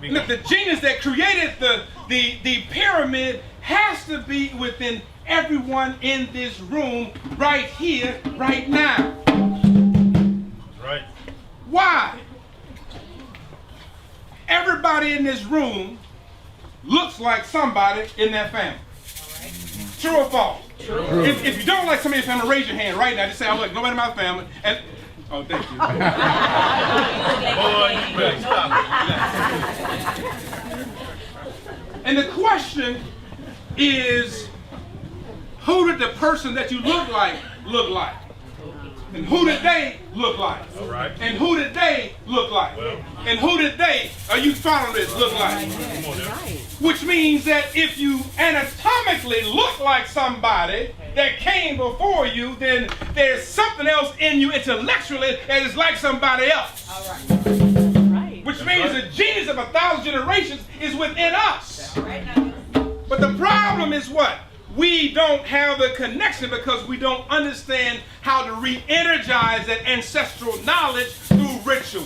Look, the genius that created the pyramid has to be within everyone in this room right here, right now. That's right. Why? Everybody in this room looks like somebody in that family. True or false? True. If you don't like somebody in your family, raise your hand right now. Just say, I don't like nobody in my family. And oh, thank you. Boy, you better stop it. And the question is, who did the person that you look like? And who did they look like? All right. And who did they look like? Well. And who did they, are you following this, look like? Come on now. Which means that if you anatomically look like somebody that came before you, then there's something else in you intellectually that is like somebody else. All right. Which means the genius of 1,000 generations is within us. But the problem is what? We don't have the connection because we don't understand how to re-energize that ancestral knowledge through ritual.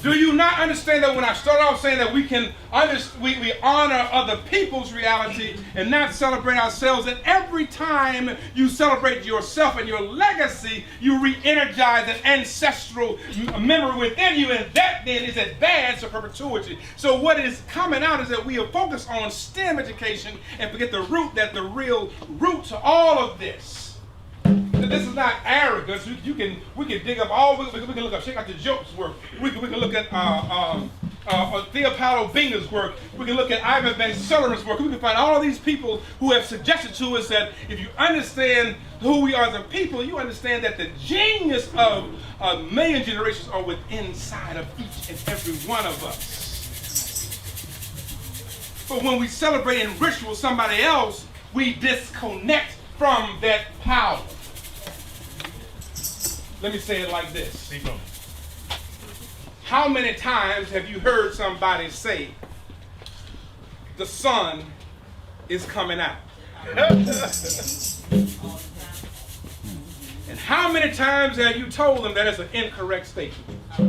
Do you not understand that when I start off saying that we honor other people's reality and not celebrate ourselves, and every time you celebrate yourself and your legacy, you re-energize an ancestral memory within you, and that then is advanced to perpetuity. So what is coming out is that we are focused on STEM education and forget the root, that the real root to all of this. This is not arrogance. We can dig up all. We can look up. Check out the jokes. We can look at Theopalo Binga's work. We can look at Ivan Van Serlen's work. We can find all of these people who have suggested to us that if you understand who we are as a people, you understand that the genius of a million generations are within inside of each and every one of us. But when we celebrate in ritual somebody else, we disconnect from that power. Let me say it like this. How many times have you heard somebody say, the sun is coming out? And how many times have you told them that it's an incorrect statement? So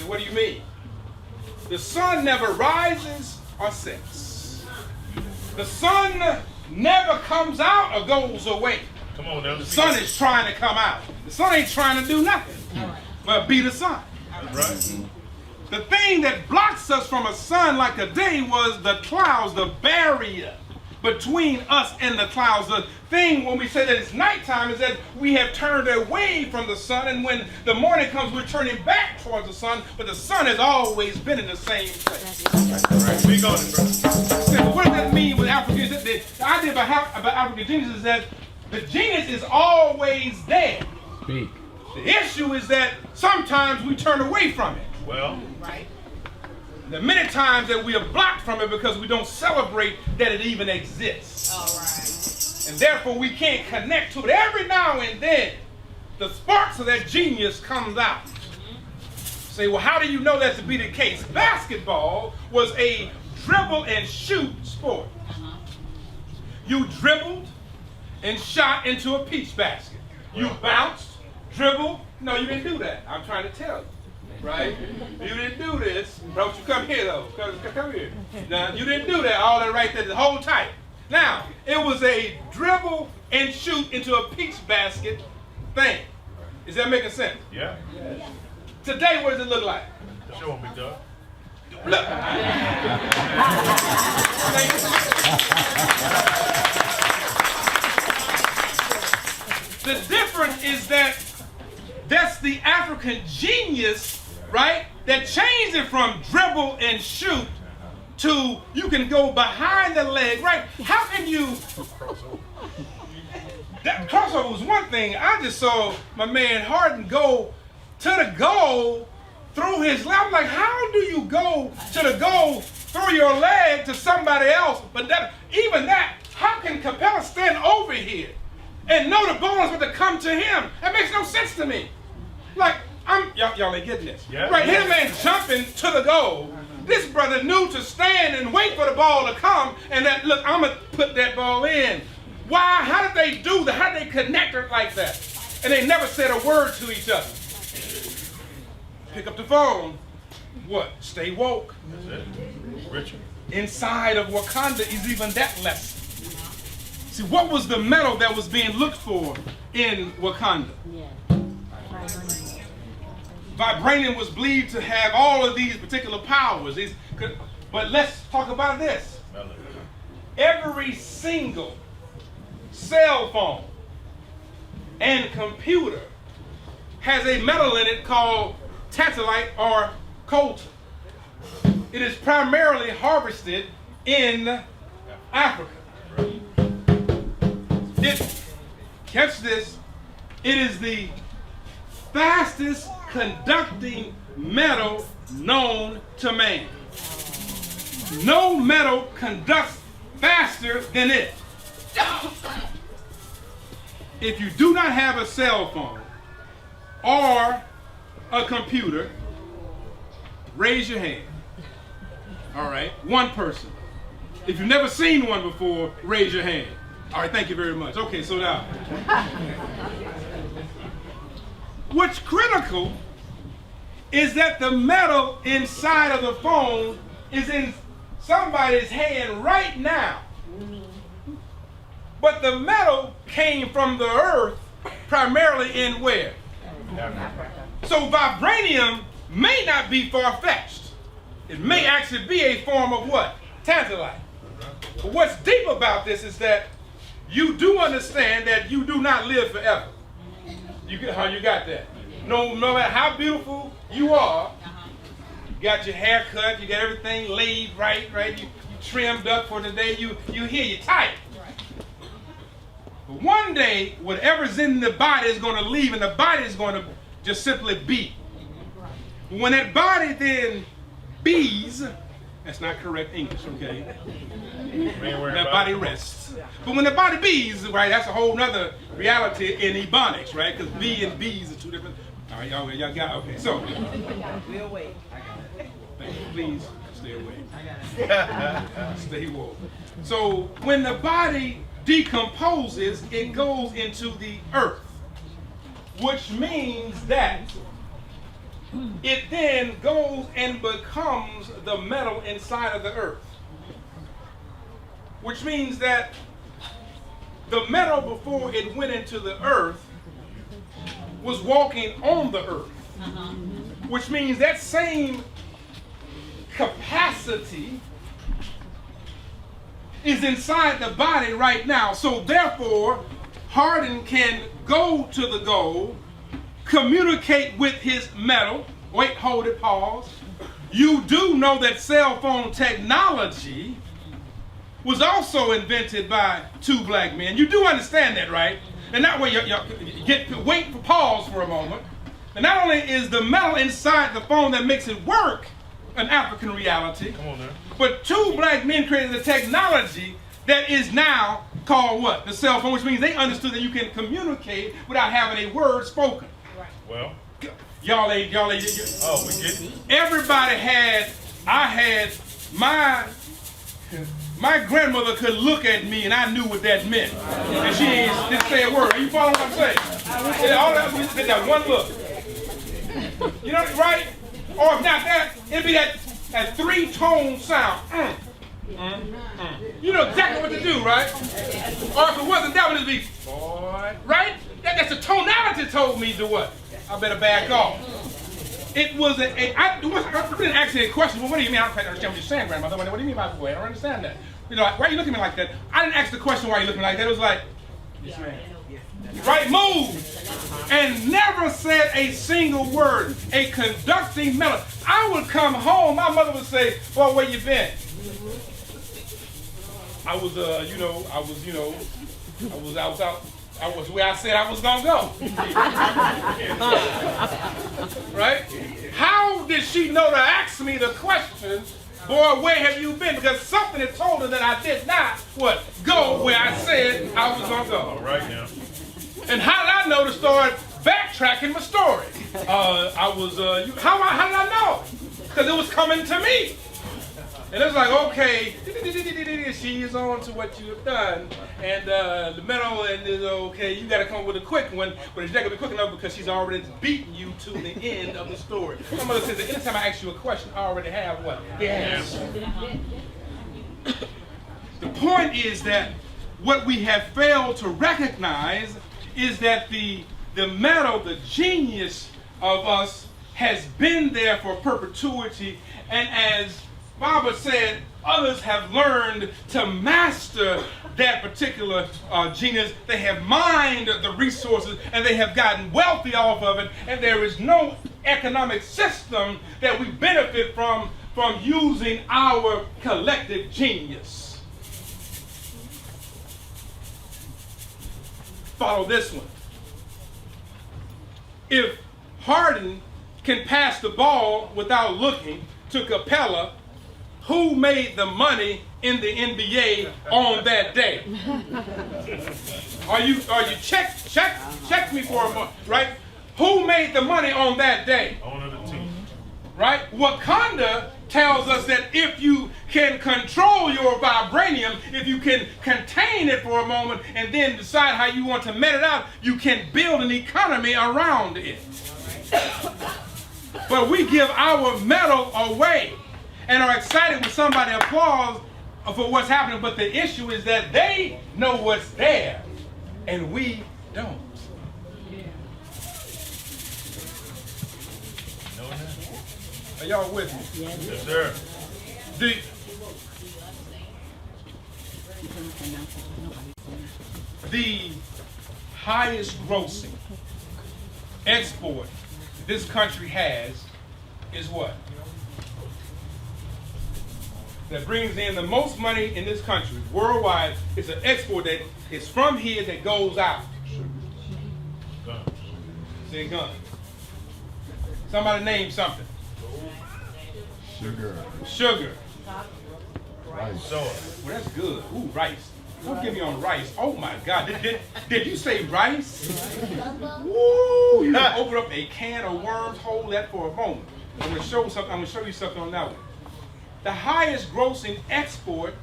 what do you mean? The sun never rises or sets. The sun never comes out or goes away. Come on now. The sun is trying to come out. The sun ain't trying to do nothing but be the sun. Right. The thing that blocks us from a sun like a day was the clouds, the barrier between us and the clouds. The thing when we say that it's nighttime is that we have turned away from the sun, and when the morning comes, we're turning back towards the sun, but the sun has always been in the same place. Right. We got it, brother. So what does that mean with African? The idea about African genius is that the genius is always there. Speak. The issue is that sometimes we turn away from it. Well, Right. The many times that we are blocked from it because we don't celebrate that it even exists. All right. And therefore we can't connect to it. Every now and then, the sparks of that genius comes out. Say, well, how do you know that to be the case? Basketball was a dribble and shoot sport. You dribbled and shot into a peach basket. You bounced, dribbled. No, you didn't do that. I'm trying to tell you. Right? You didn't do this. Don't you come here, though. Come here. Now, you didn't do that. All that right there. Hold tight. Now, it was a dribble and shoot into a peach basket thing. Is that making sense? yeah. Today, what does it look like? Show me, Doug. Look. The difference is that that's the African genius, right? That changed it from dribble and shoot to you can go behind the leg, right? How can you? That crossover was one thing. I just saw my man Harden go to the goal through his leg. I'm like, how do you go to the goal through your leg to somebody else? But that, even that, how can Capella stand over here and know the ball is going to come to him? That makes no sense to me. Like, y'all ain't getting this. Yeah. Right, here the man jumping to the goal. This brother knew to stand and wait for the ball to come and that, look, I'm going to put that ball in. Why? How did they do that? How did they connect it like that? And they never said a word to each other. Pick up the phone. What? Stay woke. That's it. Richard. Inside of Wakanda is even that lesson. See, what was the metal that was being looked for in Wakanda? Vibranium was believed to have all of these particular powers. But let's talk about this. Every single cell phone and computer has a metal in it called tantalite or coltan. It is primarily harvested in Africa. Catch this, it is the fastest conducting metal known to man. No metal conducts faster than it. If you do not have a cell phone or a computer, raise your hand. All right, one person. If you've never seen one before, raise your hand. All right, thank you very much. Okay, so now, what's critical is that the metal inside of the phone is in somebody's hand right now. But the metal came from the earth primarily in where? So vibranium may not be far-fetched. It may actually be a form of what? Tantalite. But what's deep about this is that you do understand that you do not live forever. You got that? No matter how beautiful you are, got your hair cut, you got everything laid right, you trimmed up for the day, you here, you're tight. But one day, whatever's in the body is going to leave, and the body is going to just simply be. When that body then bees, that's not correct English, okay? That body rests. But when the body bees, right, that's a whole nother reality in ebonics, right? Because bee and bees are two different. All right, y'all got, okay. So, please stay away. Stay woke. So, when the body decomposes, it goes into the earth, which means that it then goes and becomes the metal inside of the earth. Which means that the metal before it went into the earth was walking on the earth. Which means that same capacity is inside the body right now. So therefore, Hardin can go to the goal, communicate with his metal. Wait, hold it, pause. You do know that cell phone technology was also invented by two black men. You do understand that, right? And that way, wait for pause for a moment. And not only is the metal inside the phone that makes it work an African reality, come on now, but two black men created a technology that is now called what? The cell phone, which means they understood that you can communicate without having a word spoken. well, Y'all ain't. oh, we get it. Everybody my grandmother could look at me and I knew what that meant. And she didn't say a word. Are you following what I'm saying? Yeah, all that, we did that one look. You know, right? Or if not that, it'd be that three-tone sound. You know exactly what to do, right? Or if it wasn't that one, it'd be, boy, right? That's the tonality told me to what? I better back off. It was I didn't ask any questions. Well, what do you mean? I don't understand what you're saying, grandmother. What do you mean by boy? I don't understand that. You know, why are you looking at me like that? I didn't ask the question why are you looking like that. It was like, yes, ma'am. Right, move. And never said a single word. A conducting melody. I would come home, my mother would say, well, where you been? I was out. I was where I said I was gonna go. Right? How did she know to ask me the question, boy, where have you been? Because something had told her that I did not go where I said I was gonna go. All right now. And how did I know to start backtracking my story? How did I know? Because it was coming to me. And it's like, okay, she's on to what you have done. And the metal and is okay, you got to come up with a quick one, but it's not going to be quick enough because she's already beaten you to the end of the story. My mother says that anytime I ask you a question, I already have what? The answer. The point is that what we have failed to recognize is that the metal, the genius of us, has been there for perpetuity, and as Baba said, others have learned to master that particular genius. They have mined the resources and they have gotten wealthy off of it, and there is no economic system that we benefit from using our collective genius. Follow this one. If Harden can pass the ball without looking to Capella, who made the money in the NBA on that day? Are you check me for a moment, right? Who made the money on that day? Owner of the team. Right? Wakanda tells us that if you can control your vibranium, if you can contain it for a moment and then decide how you want to met it out, you can build an economy around it. But we give our metal away and are excited when somebody applauds for what's happening, but the issue is that they know what's there and we don't. Are y'all with me? Yes, sir. The highest grossing export this country has is what? that brings in the most money in this country worldwide. It's an export that is from here that goes out. Say gun. Somebody name something. Sugar. Sugar. Rice. Well, that's good. Ooh, rice. Don't get me on rice. Oh my God. Did you say rice? Woo! You can open up a can of worms, hold that for a moment. I'm gonna show you something on that one. The highest grossing export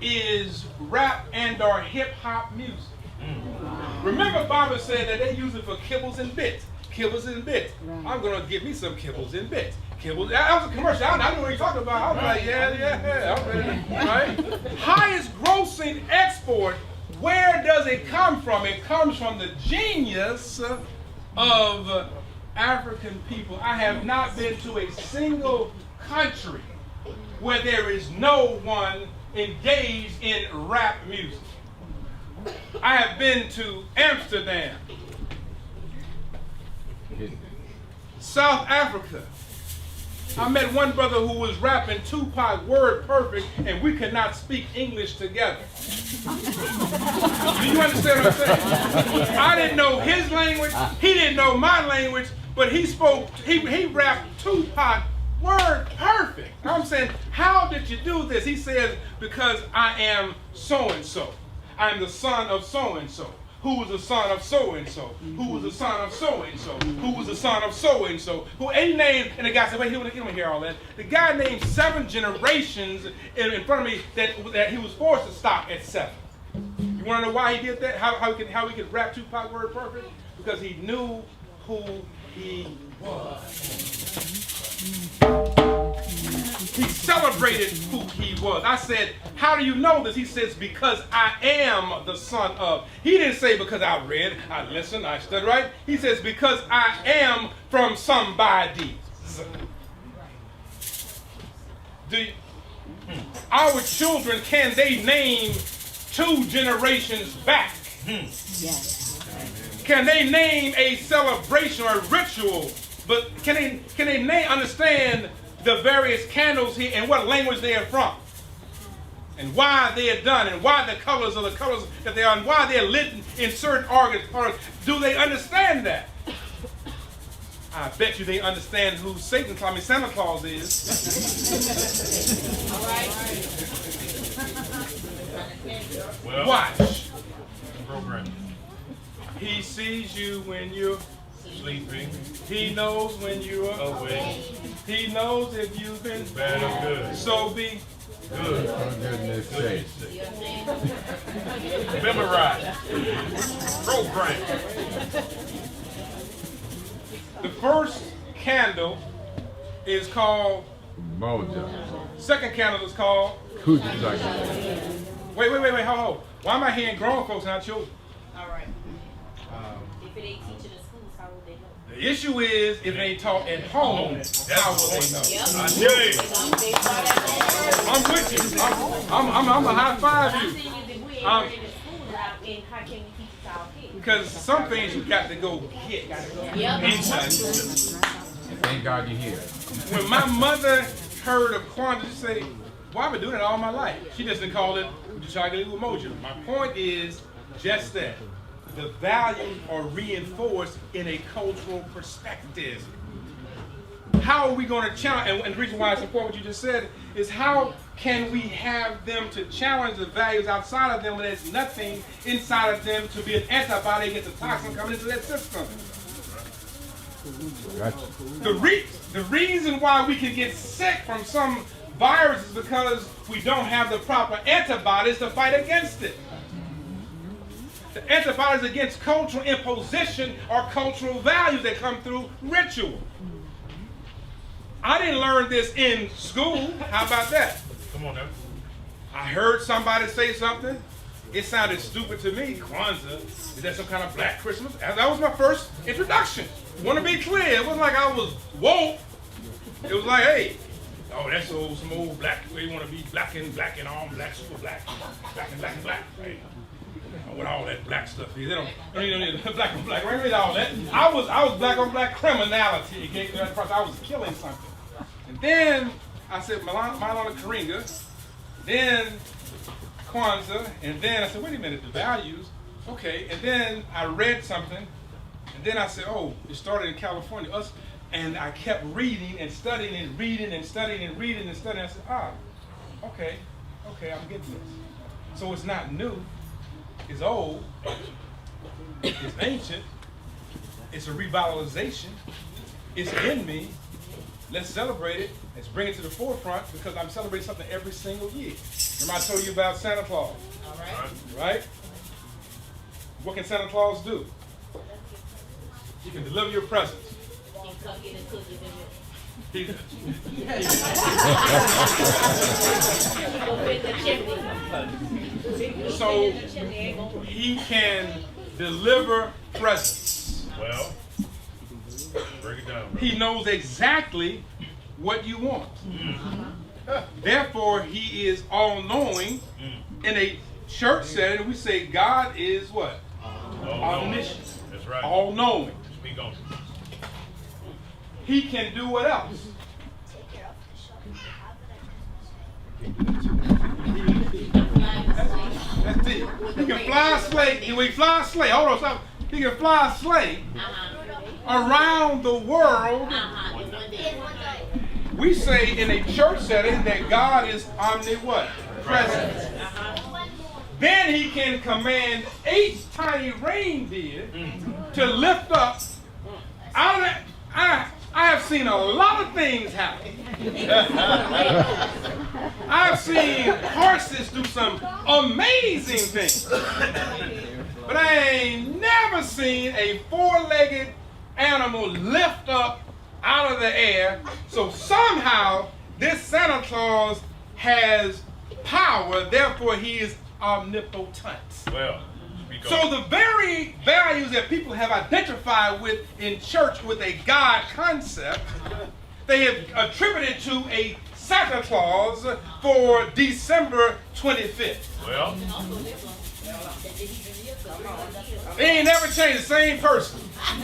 is rap and or hip hop music. Remember, Baba said that they use it for kibbles and bits. Kibbles and bits. I'm gonna give me some kibbles and bits. Kibbles. That was a commercial. I knew what he talking about. I was like, yeah. I'm ready. Right? Highest grossing export. Where does it come from? It comes from the genius of African people. I have not been to a single country where there is no one engaged in rap music. I have been to Amsterdam, South Africa. I met one brother who was rapping Tupac word perfect, and we could not speak English together. Do you understand what I'm saying? I didn't know his language, he didn't know my language, but he rapped Tupac word perfect. I'm saying, how did you do this? He says, because I am so-and-so. I am the son of so-and-so. Who was the son of so-and-so? Who was the son of so-and-so? Who was the son of so-and-so? Who he named, and the guy said, wait, he don't hear all that. The guy named 7 generations in front of me that he was forced to stop at 7. You want to know why he did that? How he could rap Tupac word perfect? Because he knew who he was. He celebrated who he was. I said, how do you know this? He says, because I am the son of. He didn't say because I read, I listened, I studied, right? He says, because I am from somebody. Our children, can they name 2 generations back? Yes. Can they name a celebration or a ritual? But can they understand the various candles here and what language they are from? And why they are done, and why the colors are the colors that they are, and why they're lit in certain organs. Do they understand that? I bet you they understand who Santa Claus is. All right. Well, Watch. program. He sees you when you're Sleeping. He knows when you are Awake. He knows if you've been Bad or good. So be Good. For goodness sake. Memorize. Program. The first candle is called Mojo. Second candle is called Kujaki. Wait, hold. Why am I hearing grown folks, not children? All right. If it ain't teaching in schools, how would they know? The issue is, if it ain't taught at home, how will they know? Yep. I tell you. I'm with you. I'm a high five you. Because some things you got to go get. Yep. Inside. Thank God you're here. When my mother heard of Kwanzaa, she said, well, I've been doing it all my life. She doesn't call it Mojo. My point is just that. The values are reinforced in a cultural perspective. How are we going to challenge, and the reason why it's important what you just said, is how can we have them to challenge the values outside of them when there's nothing inside of them to be an antibody against the toxin coming into that system? Gotcha. The reason why we can get sick from some virus is because we don't have the proper antibodies to fight against it. The antibodies against cultural imposition are cultural values that come through ritual. I didn't learn this in school. How about that? Come on now. I heard somebody say something. It sounded stupid to me. Kwanzaa, is that some kind of black Christmas? That was my first introduction. Want to be clear, it wasn't like I was woke. It was like, hey, oh, that's some old black, where you want to be black and all black, super black, black, right? What all that black stuff is. They don't need black on black. Right? All that. I was black on black criminality. I was killing something. And then I said, Malana Karinga, then Kwanzaa, and then I said, wait a minute, the values, okay, and then I read something, and then I said, oh, it started in California, and I kept reading and studying and reading and studying and reading and studying. I said, okay, I'm getting this. So it's not new, it's old, it's ancient, it's a revitalization, it's in me. Let's celebrate it. Let's bring it to the forefront because I'm celebrating something every single year. Remember I told you about Santa Claus? All right. Right? What can Santa Claus do? He can deliver your presents. So he can deliver presents. Well, break it down. He knows exactly what you want. Therefore, he is all-knowing. In a church setting, we say God is what? Omniscient. That's right. All-knowing. Speak on it. He can do what else? That's deep. He can fly a sleigh. When he fly a sleigh, hold on, stop. He can fly a sleigh around the world. We say in a church setting that God is omnipresent. Then he can command 8 tiny reindeer to lift up out of that. I have seen a lot of things happen. I've seen horses do some amazing things. But I ain't never seen a 4-legged animal lift up out of the air. So somehow this Santa Claus has power, therefore he is omnipotent. Well, so the very values that people have identified with in church with a God concept, they have attributed to a Santa Claus for December 25th. Well, they ain't never changed. The same person.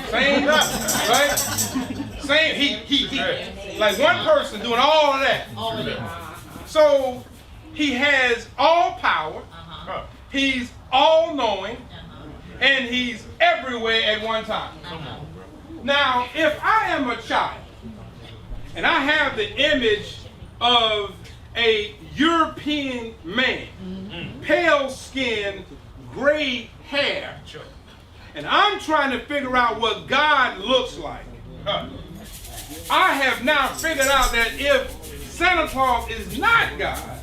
Same, right? Same, he. Like one person doing all of that. So he has all power. He's all-knowing. And he's everywhere at one time. Now, if I am a child, and I have the image of a European man, pale skin, gray hair, and I'm trying to figure out what God looks like, I have now figured out that if Santa Claus is not God,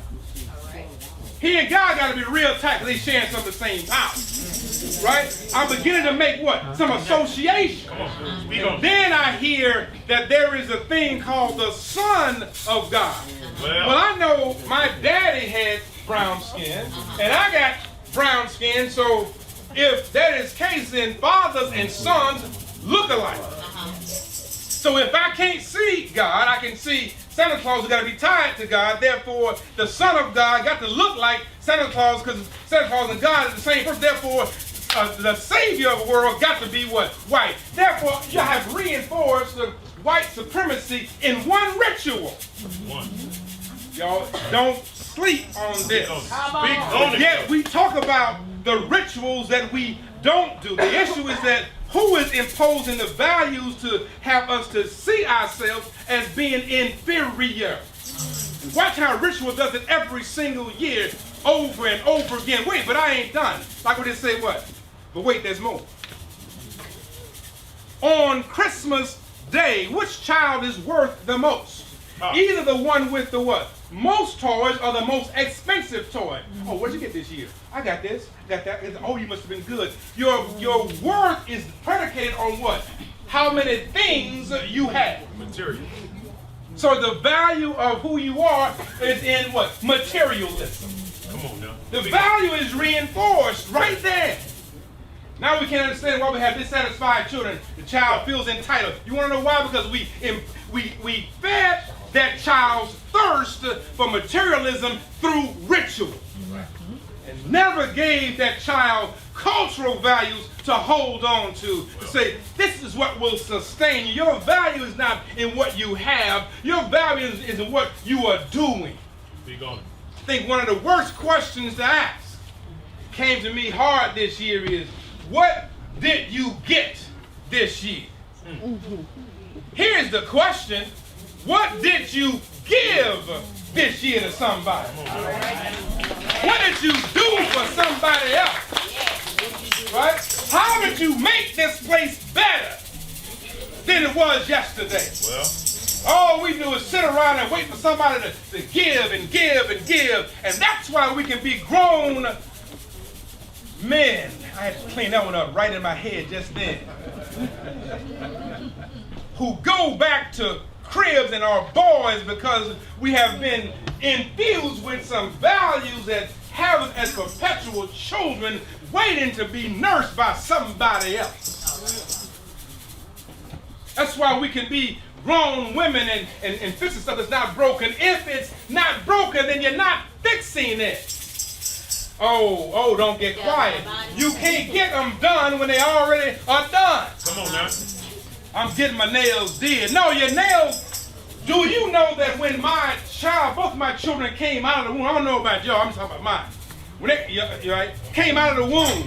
he and God got to be real tight because they sharing some of the same power. Right? I'm beginning to make what? Some association. And then I hear that there is a thing called the Son of God. Well, I know my daddy had brown skin, and I got brown skin, so if that is the case, then fathers and sons look alike. So if I can't see God, I can see Santa Claus has got to be tied to God. Therefore, the Son of God got to look like Santa Claus because Santa Claus and God is the same person. Therefore, the Savior of the world got to be what? White. Therefore, you have reinforced the white supremacy in one ritual. Y'all don't sleep on this. Yet we talk about the rituals that we don't do. The issue is that who is imposing the values to have us to see ourselves as being inferior? Watch how ritual does it every single year, over and over again. Wait, but I ain't done. Like we just say what? But wait, there's more. On Christmas Day, which child is worth the most? Either the one with the what? Most toys or the most expensive toy. Oh, where'd you get this year? I got this, got that. Oh, you must have been good. Your worth is predicated on what? How many things you have. Material. So the value of who you are is in what? Materialism. Come on now. The value is reinforced right there. Now we can understand why we have dissatisfied children. The child feels entitled. You want to know why? Because we fed that child's thirst for materialism through ritual. And never gave that child cultural values to hold on to say, this is what will sustain you. Your value is not in what you have. Your value is in what you are doing. Speak on it. think one of the worst questions to ask came to me hard this year is, what did you get this year? Here's the question, what did you give this year to somebody? What did you do for somebody else? Right? How did you make this place better than it was yesterday? Well, all we do is sit around and wait for somebody to give and give and give, and that's why we can be grown men. I had to clean that one up right in my head just then. Who go back to cribs and are boys because we have been infused with some values that have us as perpetual children waiting to be nursed by somebody else. That's why we can be grown women and fixing stuff that's not broken. If it's not broken, then you're not fixing it. Oh, don't get quiet. You can't get them done when they already are done. come on now. I'm getting my nails did. No, your nails, do you know that when my child, both my children came out of the womb, I don't know about y'all, I'm talking about mine. When they right, came out of the womb,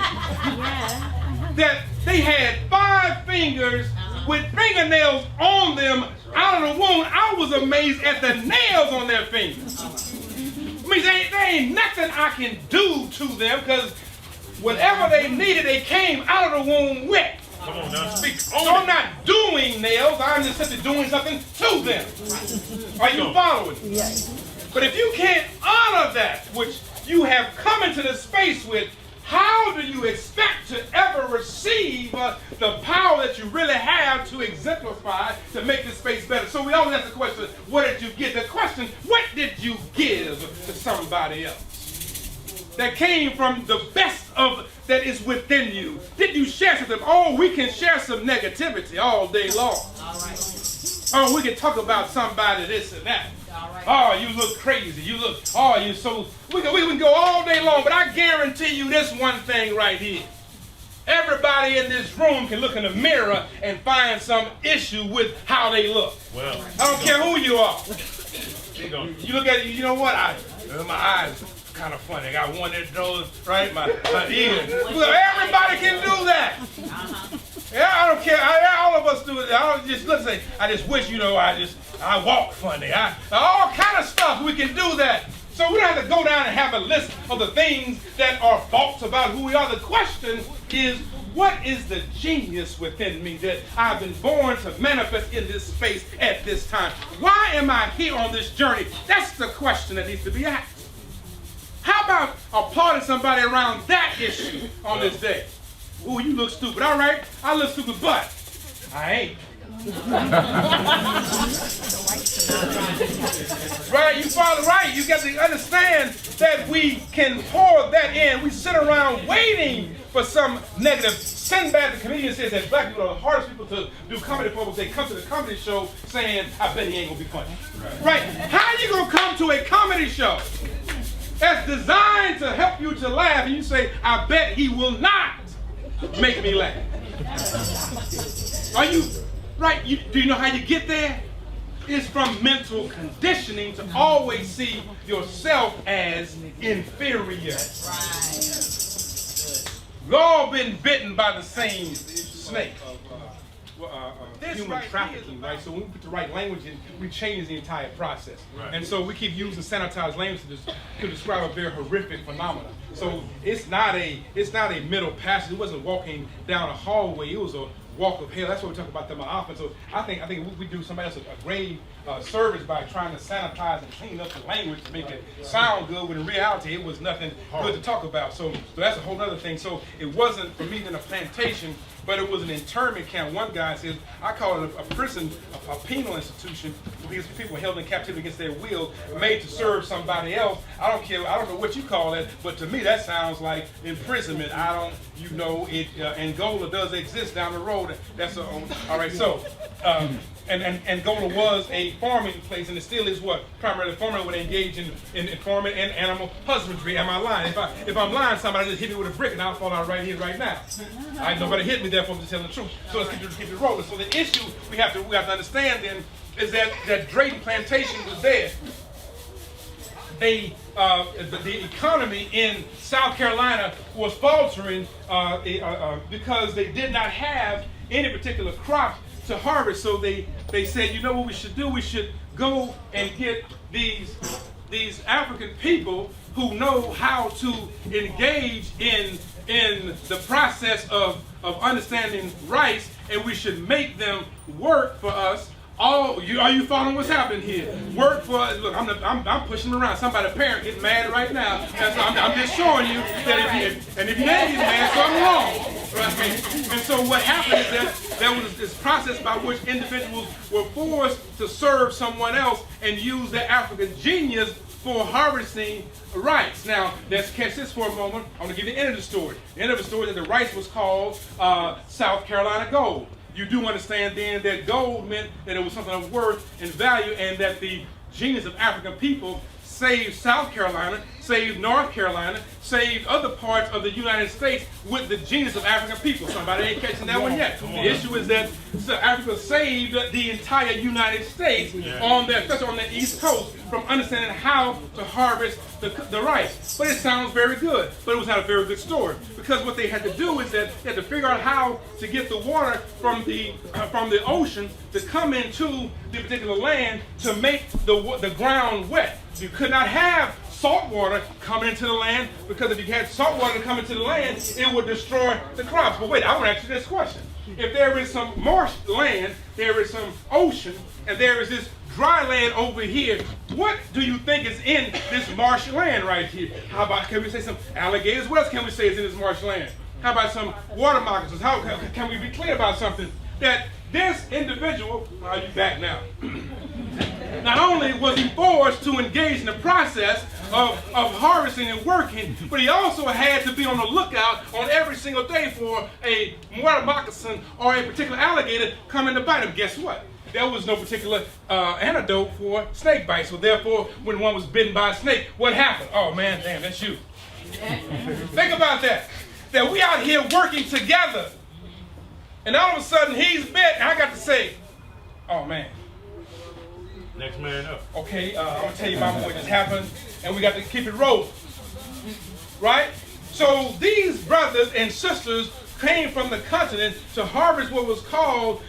that they had 5 fingers with fingernails on them out of the womb. I was amazed at the nails on their fingers. I mean, there ain't nothing I can do to them because whatever they needed, they came out of the womb with. Come on now, speak So on I'm it. not doing nails, I'm just simply doing something to them. Are you following? Yes. But if you can't honor that which you have come into the space with, how do you expect to ever receive the power that you really have to exemplify to make this space better? So we always ask the question, what did you get? The question, what did you give to somebody else? That came from the best of that is within you. Did you share something? Oh, we can share some negativity all day long. All right. Oh, we can talk about somebody this and that. All right. Oh, you look crazy. You look, oh, you're so, we can go all day long, but I guarantee you this one thing right here. Everybody in this room can look in the mirror and find some issue with how they look. Well, I don't care who you are. keep going. You look at it, you know what? My eyes kind of funny. I got one of those, right? My ear. Well, everybody can do that. Yeah, I don't care. All of us do it. I just wish, I walk funny. All kind of stuff. We can do that. So we don't have to go down and have a list of the things that are faults about who we are. The question is, what is the genius within me that I've been born to manifest in this space at this time? Why am I here on this journey? That's the question that needs to be asked. How about applauding somebody around that issue on this day? Ooh, you look stupid. All right, I look stupid, but I ain't. Right, you follow right. You got to understand that we can pour that in. We sit around waiting for some negative. Sinbad, the comedian, says that black people are the hardest people to do comedy for because they come to the comedy show saying, I bet he ain't gonna be funny. Right? How you gonna come to a comedy show that's designed to help you to laugh and you say, I bet he will not make me laugh? Are you right? Do you know how you get there? It's from mental conditioning to always see yourself as inferior. We've all been bitten by the same snake. Human trafficking, right? So when we put the right language in, we change the entire process. Right. And so we keep using sanitized language to describe a very horrific phenomenon. So it's not a middle passage. It wasn't walking down a hallway. It was a walk of hell. That's what we talk about them often. So I think we do somebody else a grave service by trying to sanitize and clean up the language to make it sound good, when in reality it was nothing good to talk about. So that's a whole other thing. So it wasn't for me in a plantation, but it was an internment camp. One guy says, I call it a prison, a penal institution, because people held in captivity against their will, made to serve somebody else. I don't care, I don't know what you call it, but to me that sounds like imprisonment. Angola does exist down the road. That's all right. So, and Angola was a farming place, and it still is what primarily farmers would engage in farming and animal husbandry. Am I lying? If I'm lying, somebody just hit me with a brick and I'll fall out right here, right now. Nobody hit me, therefore I'm just telling the truth. So let's keep it rolling. So the issue we have to understand then is that Drayton Plantation was there. the economy in South Carolina was faltering because they did not have any particular crops to harvest. So they said, you know what we should do? We should go and get these African people who know how to engage in the process of understanding rice, and we should make them work for us. Are you following what's happening here? Work for us. Look, I'm pushing them around. Somebody, a parent, getting mad right now. And so I'm just showing you that if you ain't getting mad, something wrong. Right? And so what happened is that there was this process by which individuals were forced to serve someone else and use their African genius for harvesting rice. Now, let's catch this for a moment. I'm going to give you the end of the story. The end of the story is that the rice was called South Carolina gold. You do understand then that gold meant that it was something of worth and value, and that the genius of African people saved South Carolina, saved North Carolina, saved other parts of the United States with the genius of African people. Somebody ain't catching that one yet. The issue is that Africa saved the entire United States, especially on the East Coast, from understanding how to harvest the rice. But it sounds very good, but it was not a very good story, because what they had to do is that they had to figure out how to get the water from the ocean to come into the particular land to make the ground wet. You could not have salt water coming into the land, because if you had salt water come into the land, it would destroy the crops. But wait, I want to ask you this question. If there is some marsh land, there is some ocean, and there is this dry land over here, what do you think is in this marsh land right here? How about, can we say some alligators? What else can we say is in this marsh land? How about some water moccasins? How can we be clear about something? That this individual, are you back now? Not only was he forced to engage in the process of harvesting and working, but he also had to be on the lookout on every single day for a water moccasin or a particular alligator coming to bite him. Guess what? There was no particular antidote for snake bite. So therefore, when one was bitten by a snake, what happened? Oh man, damn, that's you. Think about that. That we out here working together, and all of a sudden he's bit, and I got to say, oh man. Next man up. Okay, I'm going to tell you about what just happened, and we got to keep it rolling. Right? So these brothers and sisters came from the continent to harvest what was called,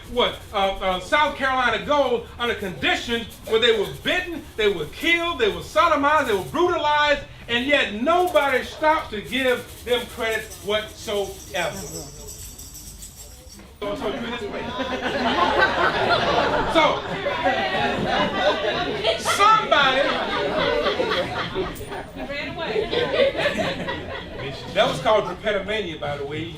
South Carolina gold, under conditions where they were bitten, they were killed, they were sodomized, they were brutalized, and yet nobody stopped to give them credit whatsoever. So you this way. So somebody ran away. That was called drapetomania, by the way.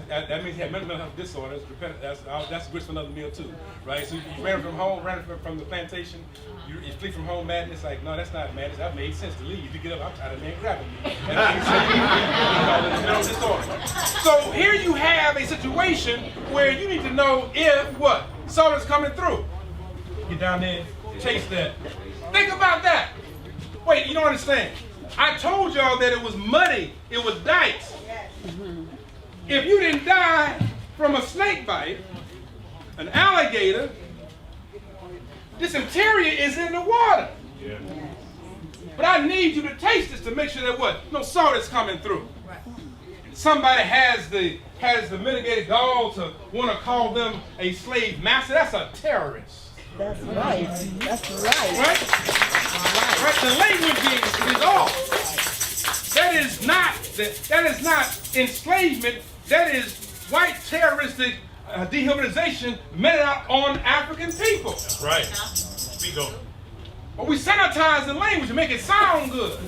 That means he had mental health disorders. That's good for another meal too, right? So you ran from home, ran from the plantation. You flee from home madness. Like, no, that's not madness. That made sense to leave. You get up, I'm tired of man grabbing me. Mental disorder. So here you have a situation where you need to know if what salt is coming through. Get down there, taste that. Think about that. Wait, you don't understand. I told y'all that it was muddy. It was dikes. If you didn't die from a snake bite, an alligator, this interior is in the water. Yeah. But I need you to taste this to make sure that what? No salt is coming through. Right. Somebody has the mitigated gall to want to call them a slave master. That's a terrorist. That's right. That's right. Right? The language is off. That is not enslavement. That is white terroristic dehumanization meted out on African people. That's right. Speak on it. But we sanitize the language to make it sound good,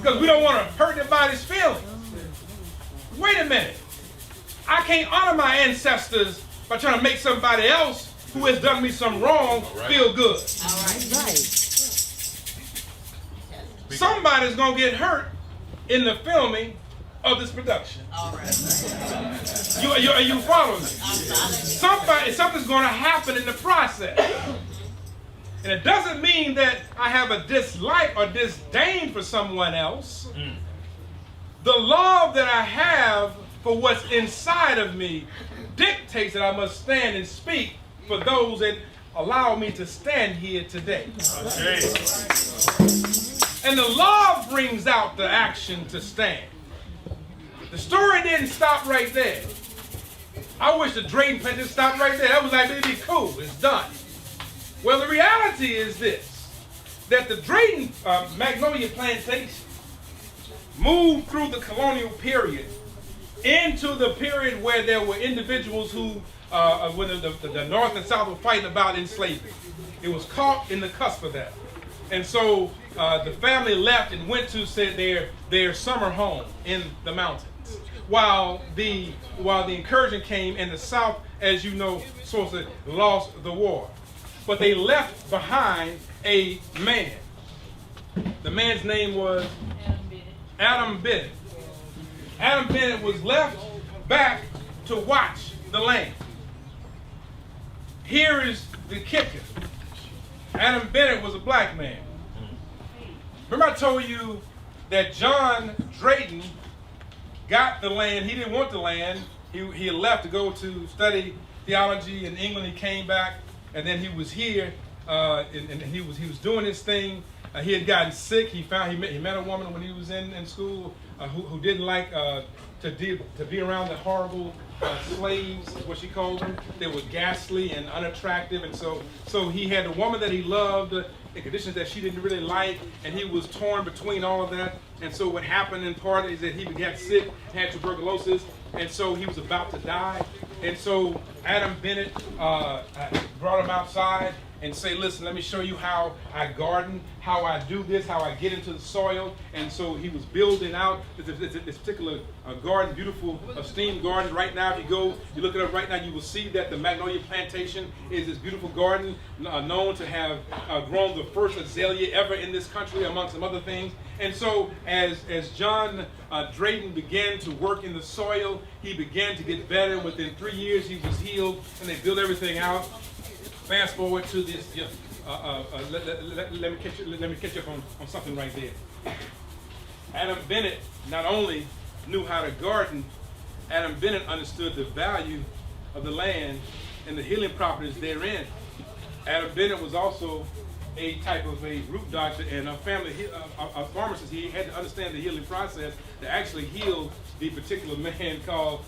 because we don't want to hurt anybody's feelings. Wait a minute. I can't honor my ancestors by trying to make somebody else who has done me some wrong feel good. All right. Somebody's going to get hurt in the filming of this production. All right. Are you following me? Something's going to happen in the process. And it doesn't mean that I have a dislike or disdain for someone else. The love that I have for what's inside of me dictates that I must stand and speak for those that allow me to stand here today. Okay. And the law brings out the action to stand. The story didn't stop right there. I wish the Drayton plantation stopped right there. That was like, it'd be cool. It's done. Well, the reality is this, that the Drayton Magnolia Plantation moved through the colonial period into the period where there were individuals who, when the North and South were fighting about enslavement. It was caught in the cusp of that. And so the family left and went to their summer home in the mountains. While the incursion came and the South, as you know, sort of lost the war. But they left behind a man. The man's name was Adam Bennett. Adam Bennett was left back to watch the land. Here is the kicker. Adam Bennett was a black man. Remember I told you that John Drayton got the land. He didn't want the land. He had left to go to study theology in England. He came back, and then he was here, and he was doing his thing. He had gotten sick. He met a woman when he was in school who didn't like to be around the horrible slaves, is what she called them. They were ghastly and unattractive, and so he had a woman that he loved in conditions that she didn't really like, and he was torn between all of that. And so what happened in part is that he got sick, had tuberculosis, and so he was about to die. And so Adam Bennett brought him outside and say, listen, let me show you how I garden, how I do this, how I get into the soil. And so he was building out this particular garden, beautiful steam garden. Right now, if you look it up right now, you will see that the Magnolia Plantation is this beautiful garden known to have grown the first azalea ever in this country, among some other things. And so as John Drayton began to work in the soil, he began to get better. Within 3 years, he was healed, and they built everything out. Fast forward to this. Let me catch up on something right there. Adam Bennett not only knew how to garden, Adam Bennett understood the value of the land and the healing properties therein. Adam Bennett was also a type of a root doctor and a pharmacist. He had to understand the healing process to actually heal the particular man called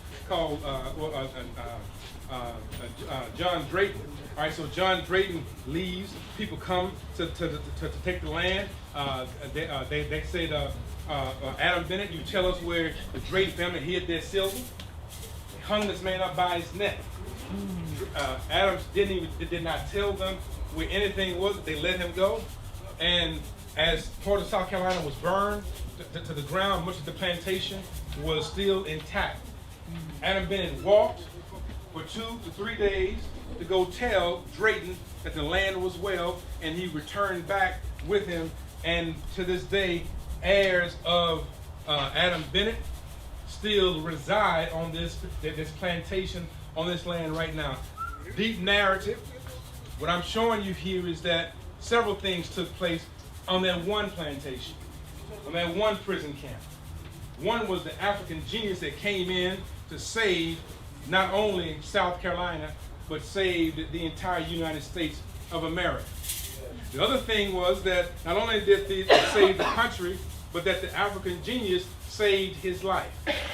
John Drayton. All right, so John Drayton leaves. People come to take the land. They said, Adam Bennett, you tell us where the Drayton family hid their silver. They hung this man up by his neck. Adams did not tell them where anything was. They let him go. And as part of South Carolina was burned to the ground, much of the plantation was still intact. Adam Bennett walked for 2 to 3 days to go tell Drayton that the land was well, and he returned back with him. And to this day, heirs of Adam Bennett still reside on this plantation, on this land right now. Deep narrative. What I'm showing you here is that several things took place on that one plantation, on that one prison camp. One was the African genius that came in to save not only South Carolina, but saved the entire United States of America. The other thing was that not only did they save the country, but that the African genius saved his life.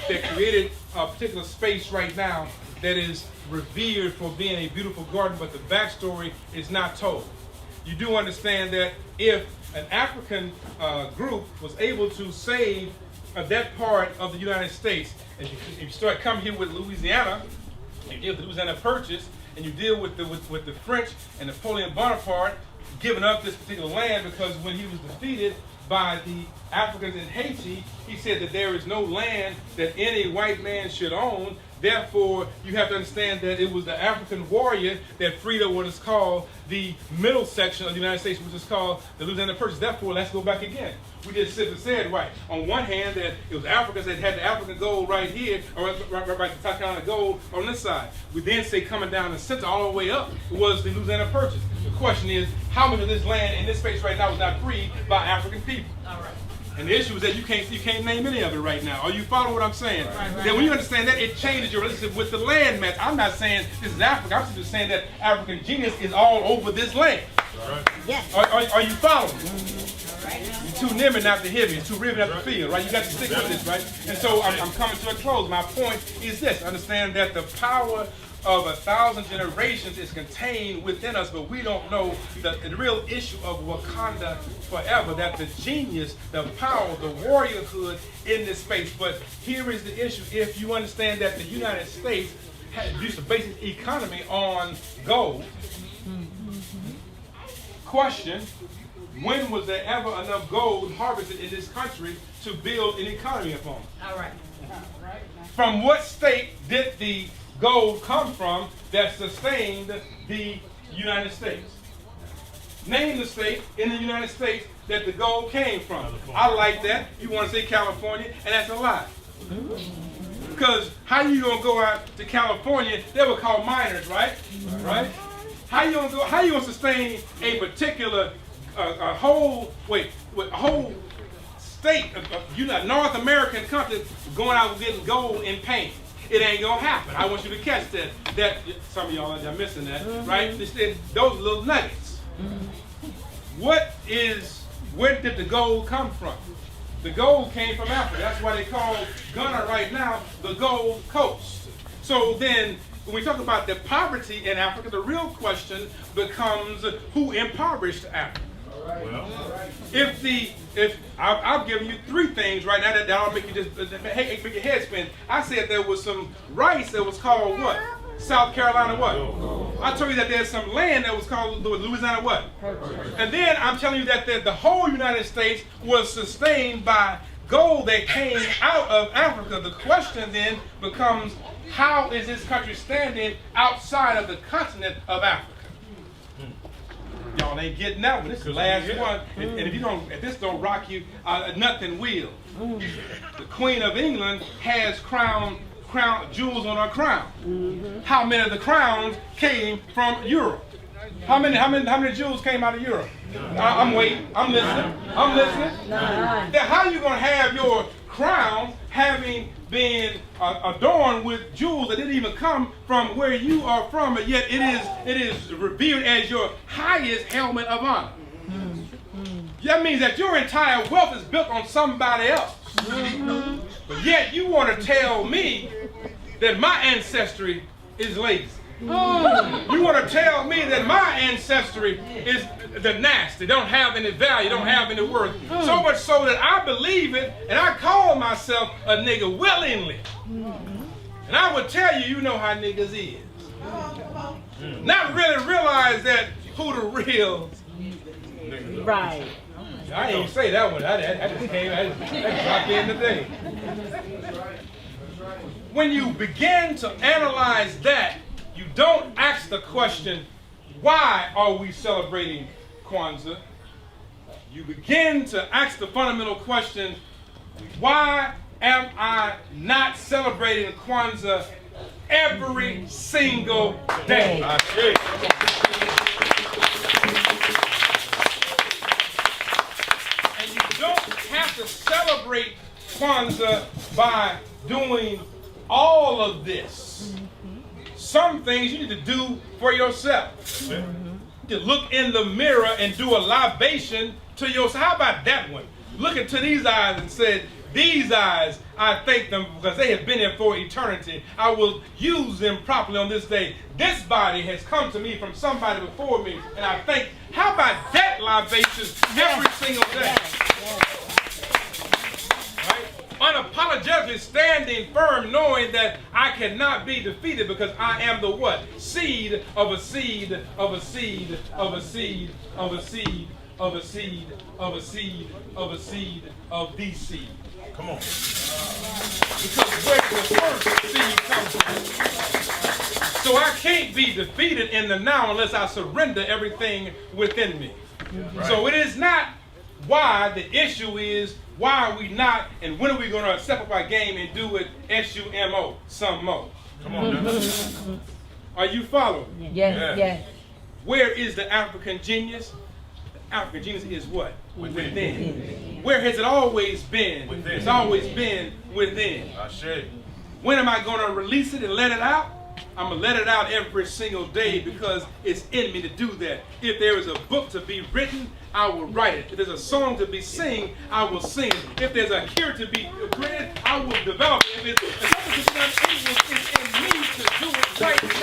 That created a particular space right now that is revered for being a beautiful garden, but the backstory is not told. You do understand that if an African group was able to save that part of the United States, if you start coming here with Louisiana, you deal with the Louisiana Purchase, and you deal with the French and Napoleon Bonaparte giving up this particular land, because when he was defeated by the Africans in Haiti, he said that there is no land that any white man should own. Therefore, you have to understand that it was the African warrior that freed up what is called the middle section of the United States, which is called the Louisiana Purchase. Therefore, let's go back again. We just simply said, right, on one hand, that it was Africans that had the African gold right here, or right the South Carolina gold on this side. We then say coming down the center all the way up was the Louisiana Purchase. The question is, how much of this land in this space right now was not freed by African people? All right. And the issue is that you can't name any of it right now. Are you following what I'm saying? Right. Then when you understand that, it changes your relationship with the land mass. I'm not saying this is Africa. I'm just saying that African genius is all over this land. Right. Yes. Are you following? Mm-hmm. All right. too near me not to hear me. It's too river not to feel, right? You got to stick with this, right? And so I'm coming to a close. My point is this. Understand that the power of 1,000 generations is contained within us, but we don't know the real issue of Wakanda forever, that the genius, the power, the warriorhood in this space. But here is the issue. If you understand that the United States used to base its economy on gold, question, when was there ever enough gold harvested in this country to build an economy upon? All right. From what state did the gold come from that sustained the United States? Name the state in the United States that the gold came from. I like that. You want to say California, and that's a lie. Because how you gonna go out to California? They were called miners, right? Right? How you gonna sustain a particular a whole state, North American country going out and getting gold in pain? It ain't gonna happen. I want you to catch that. That some of y'all are missing that, right? Those little nuggets. Where did the gold come from? The gold came from Africa. That's why they call Ghana right now the Gold Coast. So then, when we talk about the poverty in Africa, the real question becomes who impoverished Africa. Well, if I've given you three things right now that'll make you just make your head spin. I said there was some rice that was called what? South Carolina what? I told you that there's some land that was called Louisiana what? And then I'm telling you that the whole United States was sustained by gold that came out of Africa. The question then becomes, how is this country standing outside of the continent of Africa? Y'all ain't getting that one. This is the last one. And if this don't rock you, nothing will. The Queen of England has crown jewels on her crown. How many of the crowns came from Europe? How many jewels came out of Europe? I'm waiting. I'm listening. Then how are you going to have your crown having been adorned with jewels that didn't even come from where you are from, but yet it is revered as your highest helmet of honor? That means that your entire wealth is built on somebody else. But yet you want to tell me that my ancestry is lazy. You want to tell me that my ancestry is the nasty, don't have any value, don't have any worth. So much so that I believe it, and I call myself a nigga willingly. And I would tell you, you know how niggas is. Not really realize that who the real. Right. I didn't even say that one. I just dropped in today. When you begin to analyze that, you don't ask the question, why are we celebrating Kwanzaa? You begin to ask the fundamental question, why am I not celebrating Kwanzaa every single day? And you don't have to celebrate Kwanzaa by doing all of this. Some things you need to do for yourself. To look in the mirror and do a libation to yourself. How about that one? Look into these eyes and said, these eyes, I thank them because they have been here for eternity. I will use them properly on this day. This body has come to me from somebody before me, and I thank. How about that libation every single day? Unapologetically standing firm, knowing that I cannot be defeated because I am the what? Seed of a seed of a seed of a seed of a seed of a seed of a seed of a seed of the seed. Come on. Because where the first seed comes from. So I can't be defeated in the now unless I surrender everything within me. Right. So it is not why. The issue is, why are we not, and when are we going to step up our game and do it SUMO, some more? Come on now. Are you following? Yes, yes. Where is the African genius? The African genius is what? Within. Where has it always been? Within. It's always been within. When am I going to release it and let it out? I'm going to let it out every single day because it's in me to do that. If there is a book to be written, I will write it. If there's a song to be sing, I will sing it. If there's a cure to be created, I will develop it. If it's something to be done, it's in me to do it right